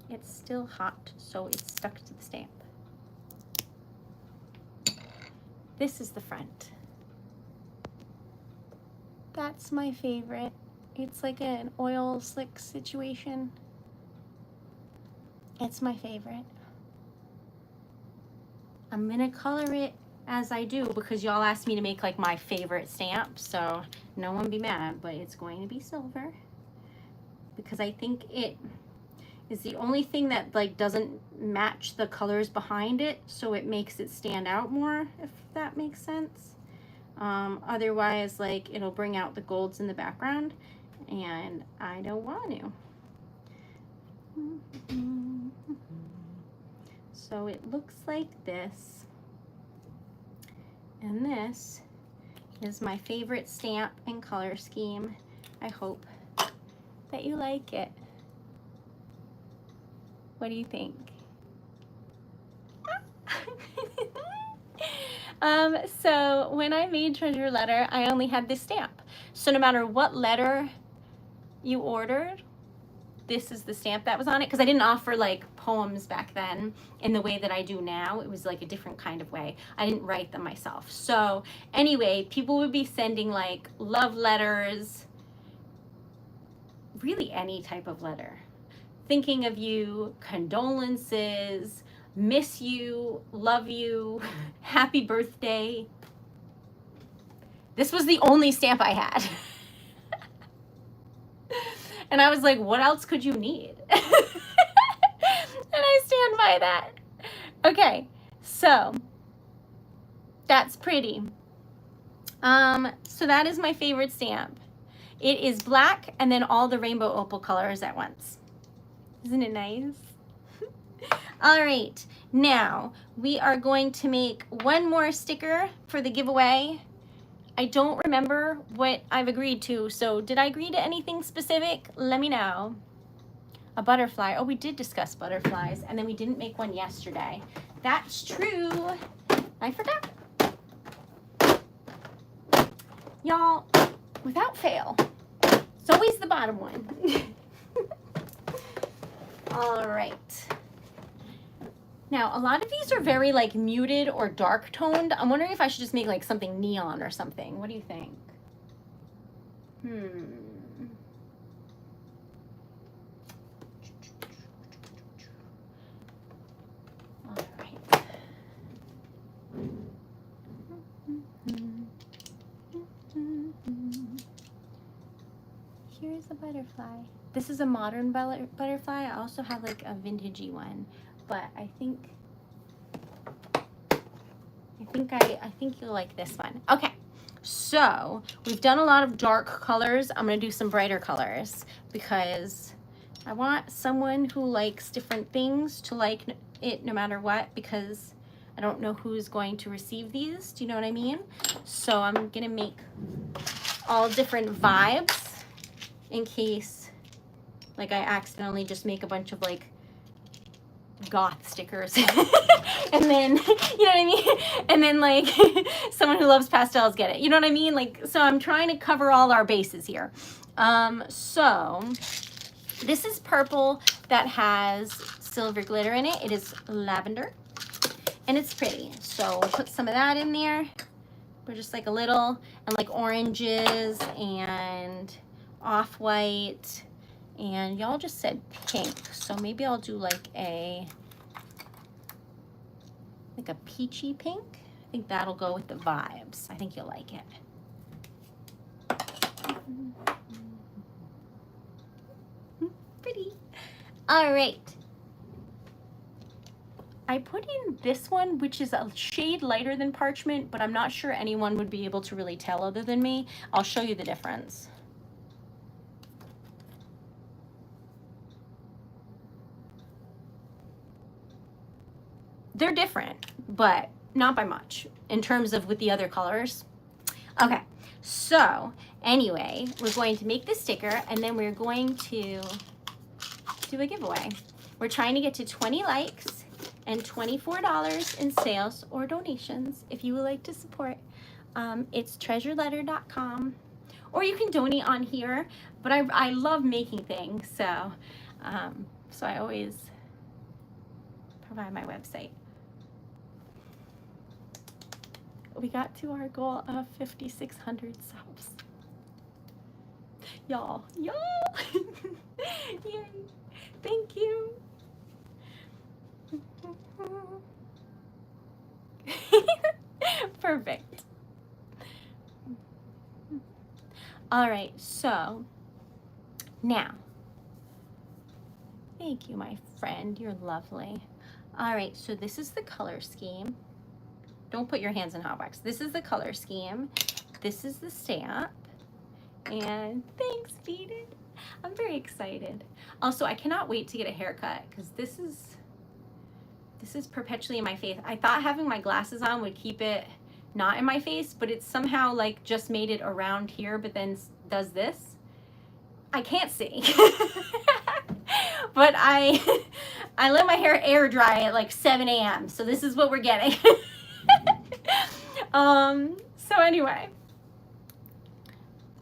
It's still hot, so it's stuck to the stamp. This is the front. That's my favorite. It's like an oil slick situation. It's my favorite. I'm gonna color it as I do because y'all asked me to make like my favorite stamp, so no one be mad, but it's going to be silver because I think it is the only thing that like doesn't match the colors behind it, so it makes it stand out more, if that makes sense. Otherwise, like, it'll bring out the golds in the background, and I don't want to. So it looks like this, and this is my favorite stamp and color scheme. I hope that you like it. What do you think? So when I made TreasuredLetter, I only had this stamp. So no matter what letter you ordered, this is the stamp that was on it, because I didn't offer like poems back then in the way that I do now. It was like a different kind of way. I didn't write them myself. So anyway, people would be sending like love letters, really any type of letter, thinking of you, condolences, miss you, love you, happy birthday. This was the only stamp I had. And I was like, what else could you need? And I stand by that. Okay, so that's pretty. So that is my favorite stamp. It is black and then all the rainbow opal colors at once. Isn't it nice? All right, now we are going to make one more sticker for the giveaway. I don't remember what I've agreed to, so did I agree to anything specific? Let me know. A butterfly. Oh, we did discuss butterflies, and then we didn't make one yesterday. That's true. I forgot. Y'all, without fail, it's always the bottom one. All right. Now, a lot of these are very like muted or dark toned. I'm wondering if I should just make like something neon or something. What do you think? All right. Here's a butterfly. This is a modern butterfly. I also have like a vintagey one, but I think you'll like this one. Okay, so we've done a lot of dark colors. I'm gonna do some brighter colors because I want someone who likes different things to like it no matter what, because I don't know who's going to receive these. Do you know what I mean? So I'm gonna make all different vibes in case like I accidentally just make a bunch of like goth stickers and then, you know what I mean? And then like someone who loves pastels get it. You know what I mean? Like, so I'm trying to cover all our bases here. So this is purple that has silver glitter in it. It is lavender and it's pretty. So we'll put some of that in there. We're just like a little, and like oranges and off-white, and y'all just said pink, so maybe I'll do like a peachy pink. I think that'll go with the vibes. I think you'll like it. Pretty. All right. I put in this one, which is a shade lighter than parchment, but I'm not sure anyone would be able to really tell other than me. I'll show you the difference. They're different, but not by much in terms of with the other colors. Okay, so anyway, we're going to make this sticker and then we're going to do a giveaway. We're trying to get to 20 likes and $24 in sales or donations if you would like to support. It's TreasuredLetter.com, or you can donate on here, but I love making things, so I always provide my website. We got to our goal of 5,600 subs. Y'all. Yay. Thank you. Perfect. All right, so now, thank you, my friend. You're lovely. All right, so this is the color scheme. Don't put your hands in hot wax. This is the color scheme. This is the stamp. And thanks, Beaded. I'm very excited. Also, I cannot wait to get a haircut because this is perpetually in my face. I thought having my glasses on would keep it not in my face, but it's somehow like just made it around here, but then does this. I can't see. But I let my hair air dry at like 7 a.m. So this is what we're getting. So anyway,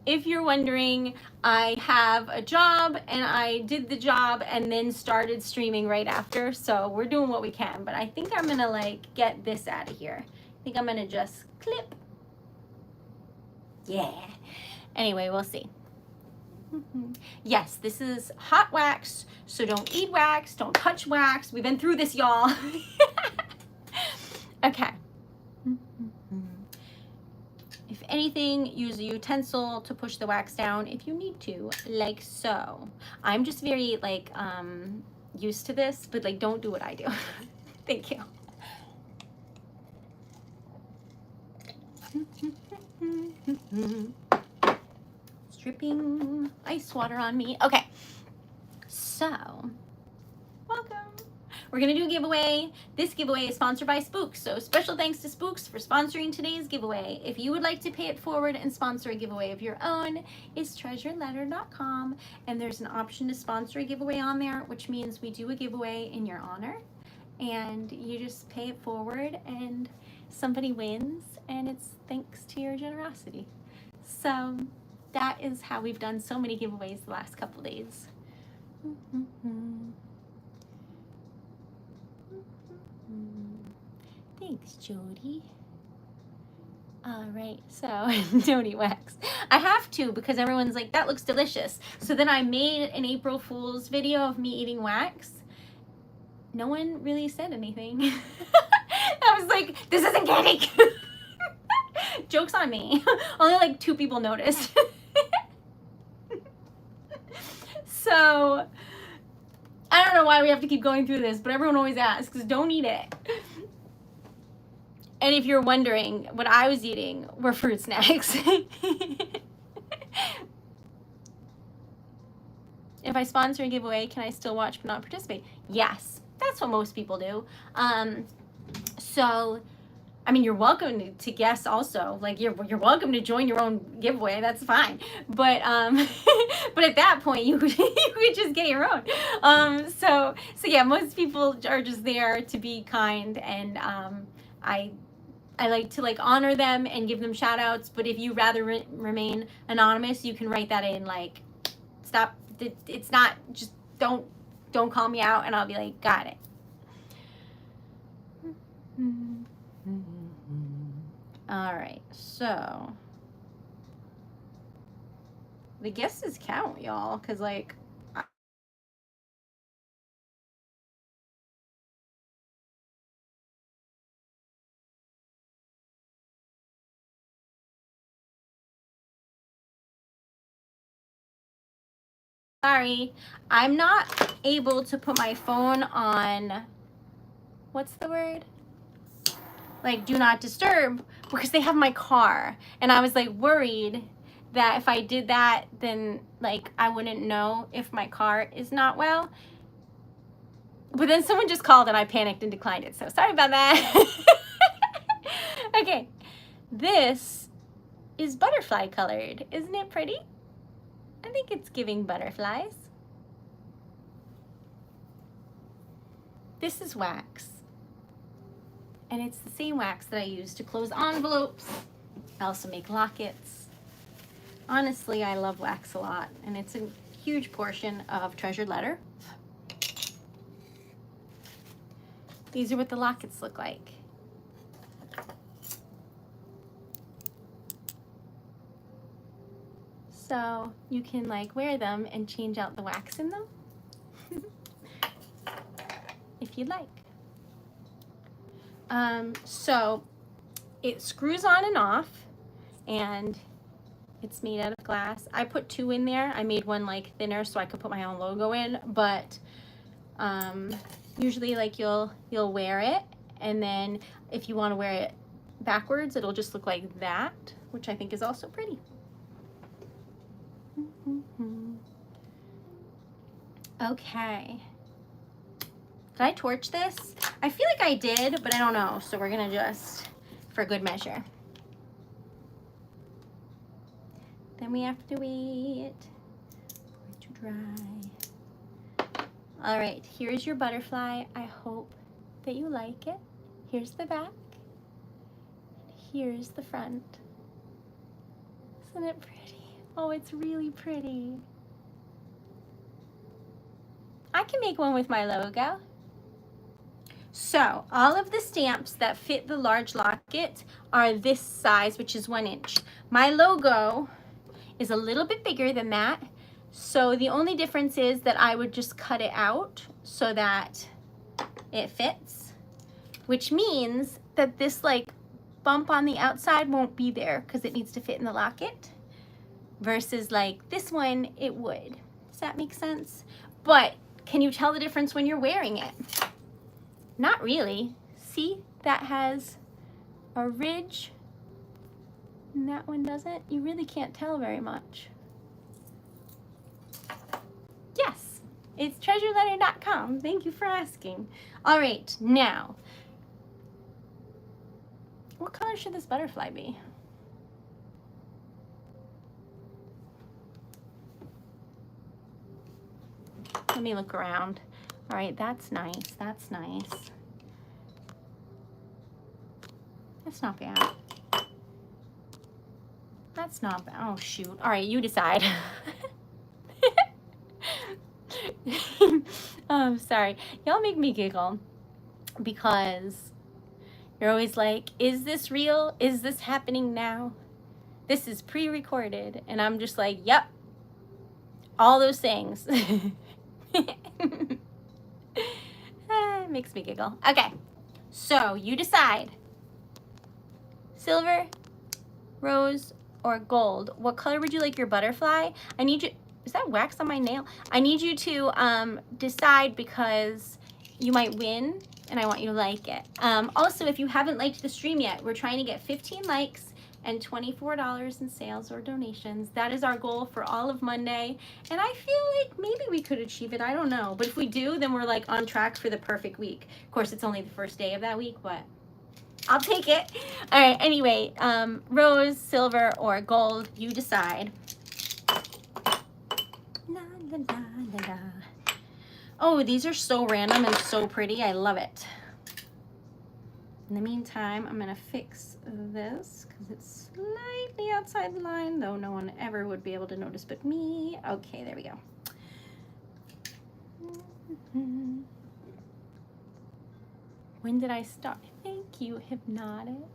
if you're wondering, I have a job and I did the job and then started streaming right after. So we're doing what we can, but I think I'm gonna like get this out of here. I think I'm gonna just clip. Yeah. Anyway, we'll see. Yes, this is hot wax, so don't eat wax, don't touch wax. We've been through this, y'all. Okay. If anything, use a utensil to push the wax down if you need to, like so. I'm just very like used to this, but like don't do what I do. Thank you. Dripping ice water on me. Okay, so welcome. We're gonna do a giveaway. This giveaway is sponsored by Spooks, so special thanks to Spooks for sponsoring today's giveaway. If you would like to pay it forward and sponsor a giveaway of your own, it's TreasuredLetter.com, and there's an option to sponsor a giveaway on there, which means we do a giveaway in your honor, and you just pay it forward and somebody wins, and it's thanks to your generosity. So that is how we've done so many giveaways the last couple days. Thanks, Jody. All right, so don't eat wax. I have to because everyone's like, that looks delicious. So then I made an April Fool's video of me eating wax. No one really said anything. I was like, this isn't cake. Joke's on me. Only like 2 people noticed. So I don't know why we have to keep going through this, but everyone always asks, don't eat it. And if you're wondering, what I was eating were fruit snacks. If I sponsor a giveaway, can I still watch but not participate? Yes, that's what most people do. So, I mean, you're welcome to guess also. Like, you're welcome to join your own giveaway. That's fine. But but at that point, you could just get your own. So yeah, most people are just there to be kind, and I like to like honor them and give them shout outs. But if you rather remain anonymous, you can write that in like, stop. It's not just don't call me out, and I'll be like, got it. All right, so the guesses count, y'all, because like sorry, I'm not able to put my phone on, what's the word? Like, do not disturb, because they have my car. And I was like worried that if I did that, then like I wouldn't know if my car is not well. But then someone just called and I panicked and declined it. So sorry about that. Okay, this is butterfly colored. Isn't it pretty? I think it's giving butterflies. This is wax. And it's the same wax that I use to close envelopes. I also make lockets. Honestly, I love wax a lot, and it's a huge portion of Treasured Letter. These are what the lockets look like. So you can like wear them and change out the wax in them if you'd like. So it screws on and off, and it's made out of glass. I put 2 in there. I made one like thinner so I could put my own logo in, but usually like you'll wear it, and then if you want to wear it backwards, it'll just look like that, which I think is also pretty. Okay. Did I torch this? I feel like I did, but I don't know. So we're gonna just, for good measure. Then we have to wait for it to dry. All right, here's your butterfly. I hope that you like it. Here's the back. Here's the front. Isn't it pretty? Oh, it's really pretty. I can make one with my logo. So all of the stamps that fit the large locket are this size, which is 1 inch. My logo is a little bit bigger than that. So the only difference is that I would just cut it out so that it fits, which means that this like bump on the outside won't be there because it needs to fit in the locket, versus like this one, it would. Does that make sense? But can you tell the difference when you're wearing it? Not really. See, that has a ridge and that one doesn't. You really can't tell very much. Yes, it's TreasuredLetter.com. Thank you for asking. All right, now, what color should this butterfly be? Let me look around. All right, that's nice. That's nice. That's not bad. That's not bad. Oh, shoot. All right, you decide. Sorry. Y'all make me giggle because you're always like, is this real? Is this happening now? This is pre-recorded. And I'm just like, yep. All those things. It makes me giggle. Okay, so you decide. Silver, rose, or gold. What color would you like your butterfly? I need you, is that wax on my nail? I need you to decide because you might win and I want you to like it. Also, if you haven't liked the stream yet, we're trying to get 15 likes and $24 in sales or donations. That is our goal for all of Monday. And I feel like maybe we could achieve it. I don't know. But if we do, then we're like on track for the perfect week. Of course, it's only the first day of that week, but I'll take it. All right, anyway, rose, silver, or gold, you decide. La, la, la, la, la. Oh, these are so random and so pretty. I love it. In the meantime, I'm gonna fix this because it's slightly outside the line, though no one ever would be able to notice but me. Okay, there we go. When did I start? Thank you, Hypnotic.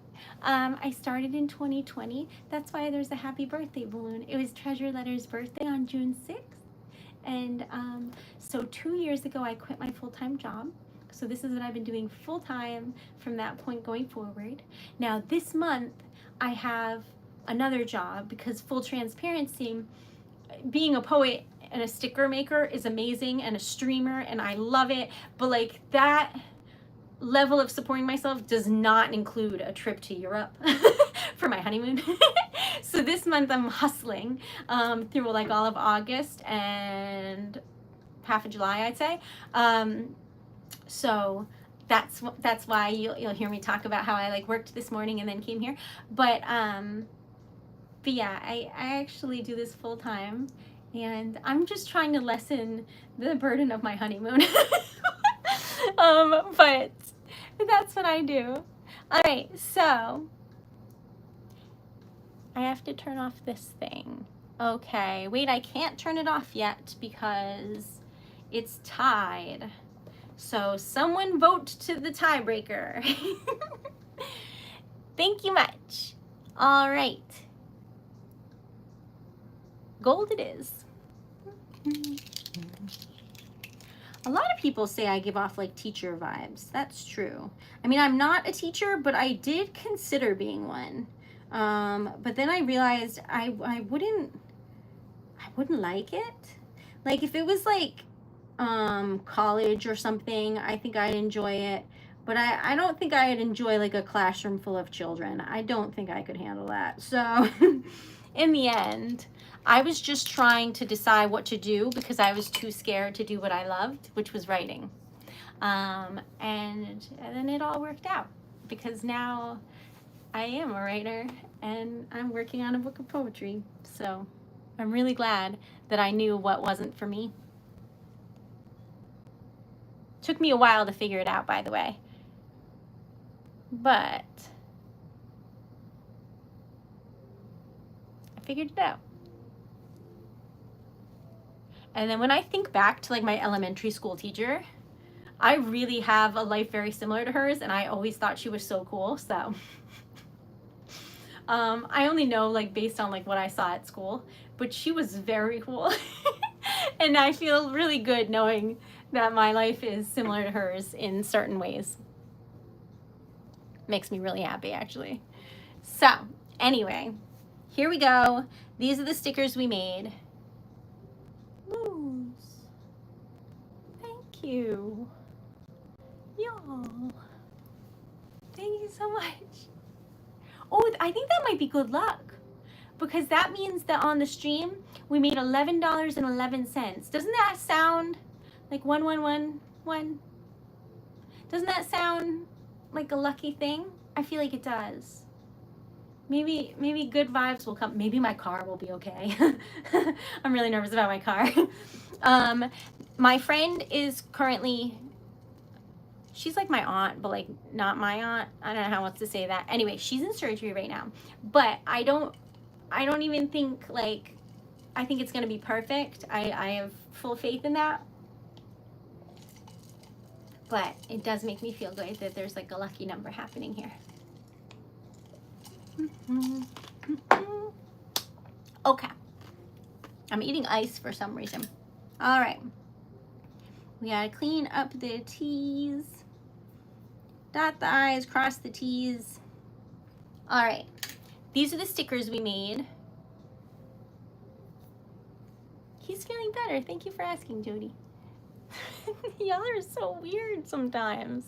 I started in 2020. That's why there's a happy birthday balloon. It was Treasure Letter's birthday on June 6th. And so 2 years ago, I quit my full-time job. So this is what I've been doing full-time from that point going forward. Now this month, I have another job because full transparency, being a poet and a sticker maker is amazing and a streamer and I love it. But like that level of supporting myself does not include a trip to Europe for my honeymoon. So this month I'm hustling through like all of August and half of July, I'd say. So that's why you'll hear me talk about how I like worked this morning and then came here. But yeah, I actually do this full time and I'm just trying to lessen the burden of my honeymoon. But that's what I do. All right, so I have to turn off this thing. Okay, wait, I can't turn it off yet because it's tied. So someone vote to the tiebreaker. Thank you much. All right. Gold it is. A lot of people say I give off like teacher vibes. That's true. I mean, I'm not a teacher, but I did consider being one. But then I realized I wouldn't like it. Like if it was like college or something, I think I'd enjoy it. But I don't think I'd enjoy like a classroom full of children. I don't think I could handle that. So in the end, I was just trying to decide what to do because I was too scared to do what I loved, which was writing. And then it all worked out because now I am a writer and I'm working on a book of poetry. So I'm really glad that I knew what wasn't for me. Took me a while to figure it out, by the way. But I figured it out. And then when I think back to like my elementary school teacher, I really have a life very similar to hers and I always thought she was so cool. So I only know like based on like what I saw at school, but she was very cool. And I feel really good knowing that my life is similar to hers in certain ways. Makes me really happy, actually. So, anyway, here we go. These are the stickers we made. Moose. Thank you. Y'all. Thank you so much. Oh, I think that might be good luck, because that means that on the stream we made $11.11. Doesn't that sound like 1111? Doesn't that sound like a lucky thing? I feel like it does. Maybe good vibes will come. Maybe my car will be okay. I'm really nervous about my car. My friend is currently, she's like my aunt, but like not my aunt. I don't know how else to say that. Anyway, she's in surgery right now. But I don't even think, like, I think it's gonna be perfect. I have full faith in that. But it does make me feel good that there's like a lucky number happening here. Okay. I'm eating ice for some reason. All right. We gotta clean up the T's. Dot the I's, cross the T's. All right. These are the stickers we made. He's feeling better. Thank you for asking, Jody. Y'all are so weird sometimes.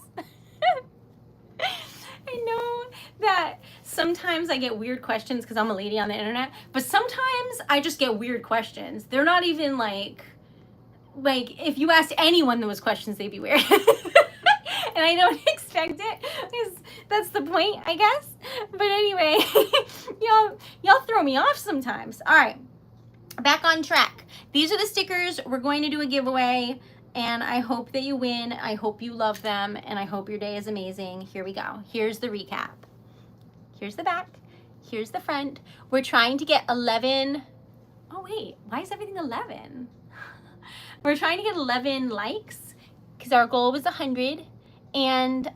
I know that sometimes I get weird questions because I'm a lady on the internet, but sometimes I just get weird questions. They're not even like if you asked anyone those questions, they'd be weird. And I don't expect it, because that's the point, I guess. But anyway, y'all throw me off sometimes. All right, back on track. These are the stickers. We're going to do a giveaway, and I hope that you win. I hope you love them, and I hope your day is amazing. Here we go. Here's the recap. Here's the back. Here's the front. We're trying to get 11. Oh wait, why is everything 11? We're trying to get 11 likes, because our goal was 100, and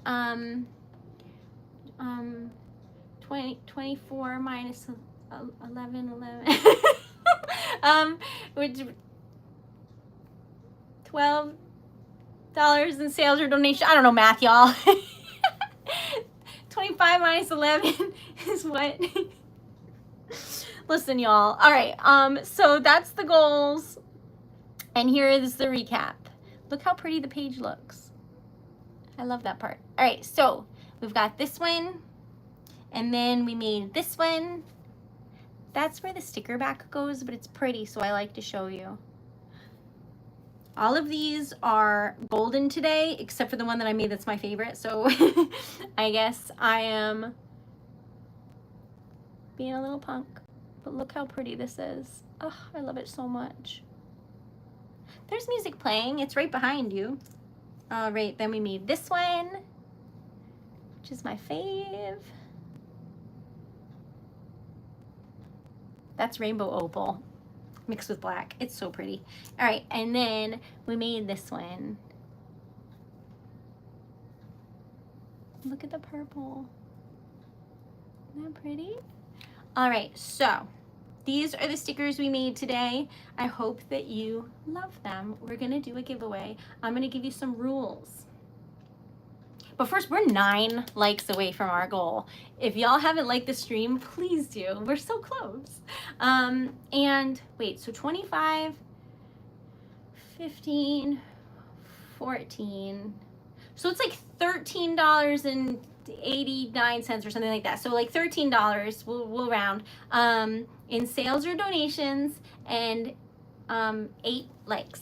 24 minus 11, which $12 in sales or donation. I don't know math, y'all. 25 minus 11 is what? Listen, y'all. All right. So that's the goals, and here is the recap. Look how pretty the page looks. I love that part. All right. So we've got this one, and then we made this one. That's where the sticker back goes, but it's pretty, so I like to show you. All of these are golden today, except for the one that I made that's my favorite. So I guess I am being a little punk. But look how pretty this is. Oh, I love it so much. There's music playing. It's right behind you. All right, then we made this one, which is my fave. That's rainbow opal mixed with black. It's so pretty. All right, and then we made this one. Look at the purple. Isn't that pretty? All right, so these are the stickers we made today. I hope that you love them. We're gonna do a giveaway. I'm gonna give you some rules. But first, we're 9 likes away from our goal. If y'all haven't liked the stream, please do. We're so close. And wait, so 25, 15, 14. So it's like $13.89 or something like that. So like $13, we'll round, in sales or donations, and 8 likes.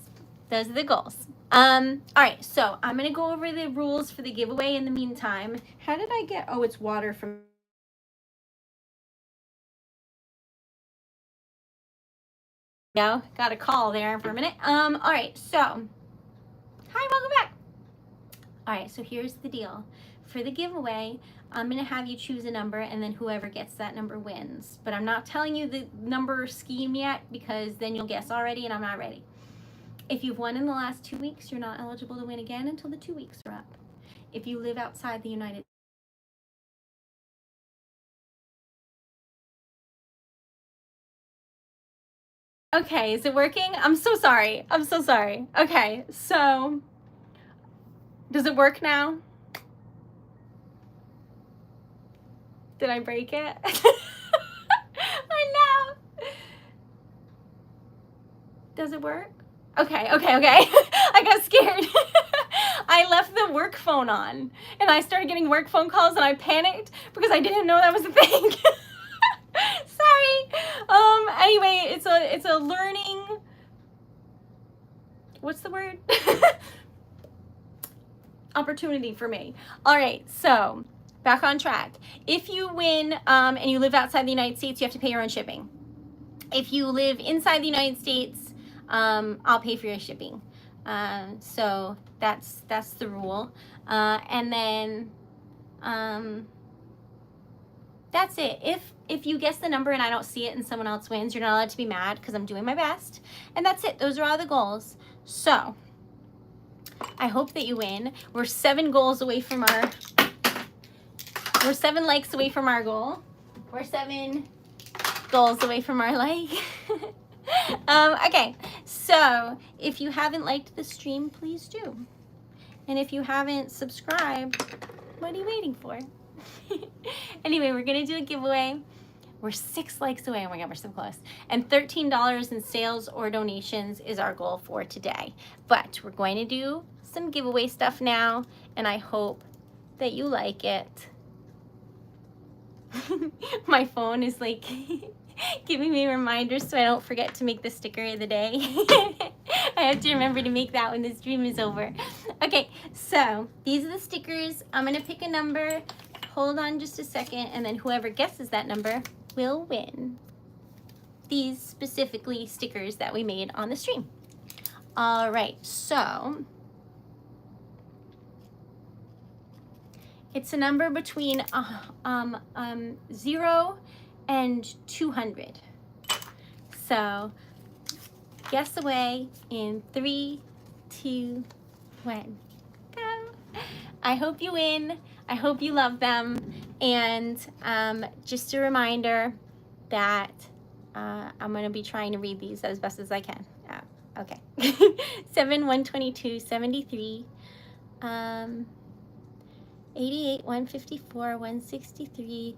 Those are the goals. All right, so I'm gonna go over the rules for the giveaway in the meantime. How did I get, oh, it's water from, got a call there for a minute. All right, so, hi, welcome back. All right, so here's the deal. For the giveaway, I'm gonna have you choose a number, and then whoever gets that number wins. But I'm not telling you the number scheme yet, because then you'll guess already, and I'm not ready. If you've won in the last 2 weeks, you're not eligible to win again until the 2 weeks are up. If you live outside the United Okay, is it working? I'm so sorry. I'm so sorry. Okay, so does it work now? Did I break it? I know. Does it work? Okay. I got scared. I left the work phone on and I started getting work phone calls and I panicked because I didn't know that was a thing. Sorry. Anyway, it's a learning, what's the word? Opportunity for me. All right, so back on track. If you win and you live outside the United States, you have to pay your own shipping. If you live inside the United States, I'll pay for your shipping. So that's the rule. And then that's it. If you guess the number and I don't see it and someone else wins, you're not allowed to be mad because I'm doing my best. And that's it. Those are all the goals. So I hope that you win. We're 7 goals away from we're 7 likes away from our goal. We're 7 goals away from our like. Okay, so if you haven't liked the stream, please do. And if you haven't subscribed, what are you waiting for? Anyway, we're gonna do a giveaway. We're 6 likes away. Oh my God, we're so close. And $13 in sales or donations is our goal for today. But we're going to do some giveaway stuff now, and I hope that you like it. My phone is like giving me reminders so I don't forget to make the sticker of the day. I have to remember to make that when the stream is over. Okay, so these are the stickers. I'm gonna pick a number. Hold on just a second, and then whoever guesses that number will win these specifically stickers that we made on the stream. All right, so it's a number between 0 and 200. So guess away in 3, 2, 1. Go. I hope you win. I hope you love them. And just a reminder that I'm going to be trying to read these as best as I can. Okay. 7, 122, 73. 88, 154, 163,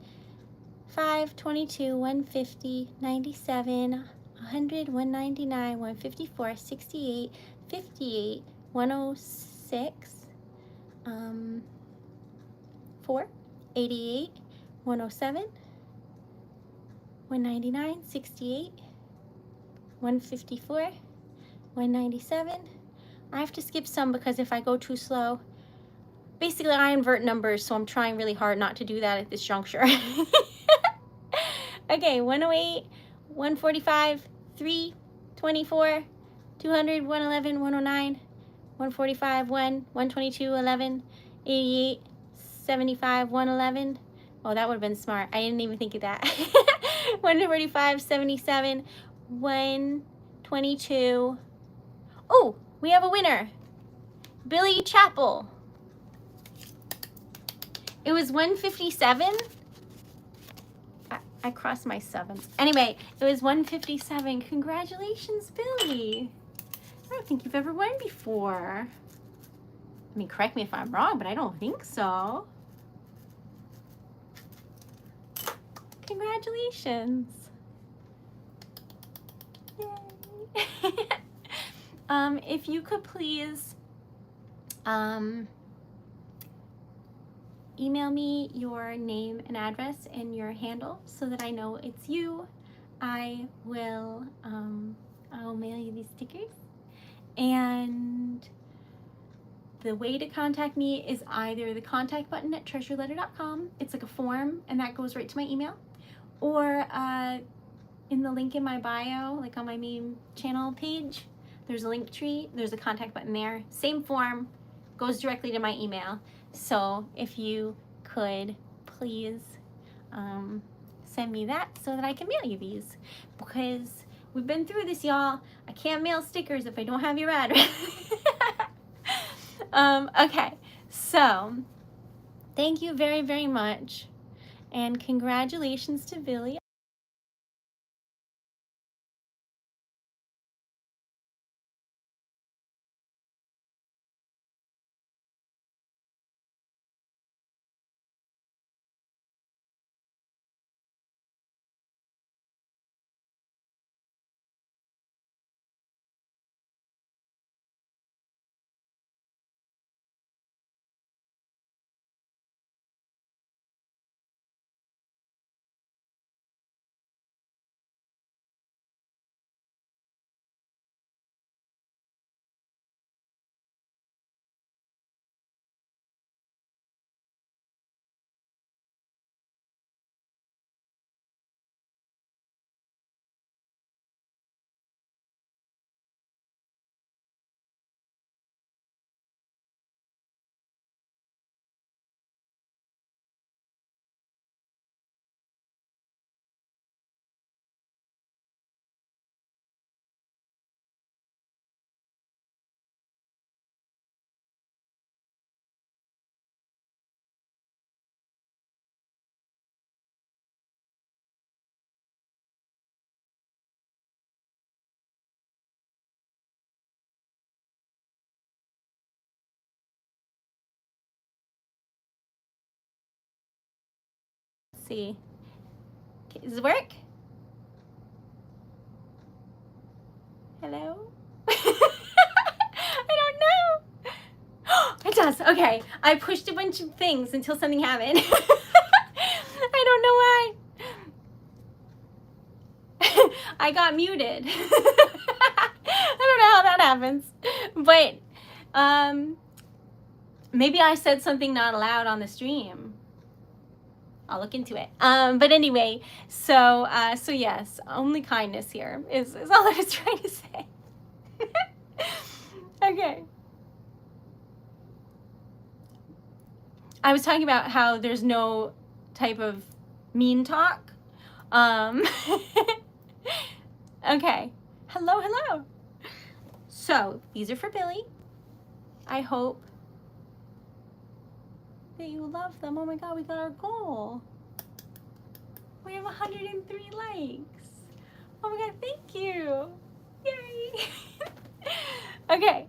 5, 22, 150, 97, 100, 199, 154, 68, 58, 106, 4, 88, 107, 199, 68, 154, 197. I have to skip some because if I go too slow, basically I invert numbers, so I'm trying really hard not to do that at this juncture. Okay, 108, 145, 3, 24, 200, 111, 109, 145, 1, 122, 11, 88, 75, 111. Oh, that would have been smart. I didn't even think of that. 145, 77, 122. Oh, we have a winner. Billy Chappell. It was 157. I crossed my 7s. Anyway, it was 157. Congratulations, Billy. I don't think you've ever won before. I mean, correct me if I'm wrong, but I don't think so. Congratulations. Yay. If you could please email me your name and address and your handle so that I know it's you. I'll mail you these stickers. And the way to contact me is either the contact button at TreasuredLetter.com. It's like a form and that goes right to my email. Or in the link in my bio, like on my main channel page, there's a link tree, there's a contact button there. Same form, goes directly to my email. So if you could please send me that so that I can mail you these, because we've been through this, y'all. I can't mail stickers if I don't have your address. Okay, so thank you very, very much, and congratulations to Billy. see. Does it work? Hello? I don't know. It does. Okay. I pushed a bunch of things until something happened. I don't know why. I got muted. I don't know how that happens. But maybe I said something not allowed on the stream. I'll look into it. But anyway, so yes, only kindness here is all I was trying to say. Okay. I was talking about how there's no type of mean talk. Okay. Hello, hello. So these are for Billy. I hope that you love them. Oh my God, we got our goal. We have 103 likes. Oh my God, thank you. Yay. Okay,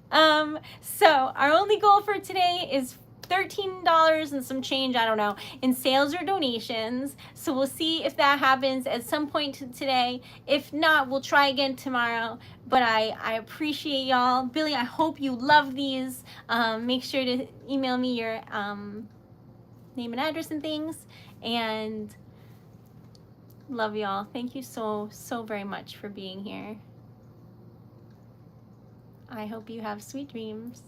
so our only goal for today is $13 and some change, I don't know, in sales or donations. So we'll see if that happens at some point today. If not, we'll try again tomorrow. But I appreciate y'all. Billy, I hope you love these. Make sure to email me your name and address and things. And love y'all. Thank you so very much for being here. I hope you have sweet dreams.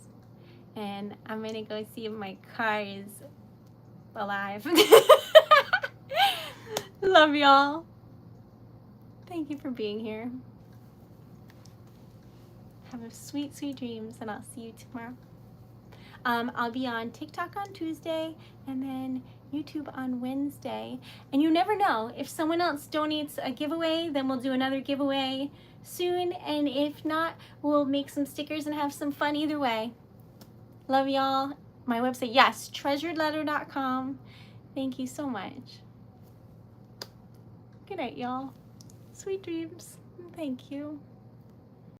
And I'm gonna go see if my car is alive. Love y'all. Thank you for being here. Have a sweet dreams, and I'll see you tomorrow. I'll be on TikTok on Tuesday and then YouTube on Wednesday. And you never know, if someone else donates a giveaway, then we'll do another giveaway soon. And if not, we'll make some stickers and have some fun either way. Love y'all. My website, yes, TreasuredLetter.com. Thank you so much. Good night, y'all. Sweet dreams. Thank you.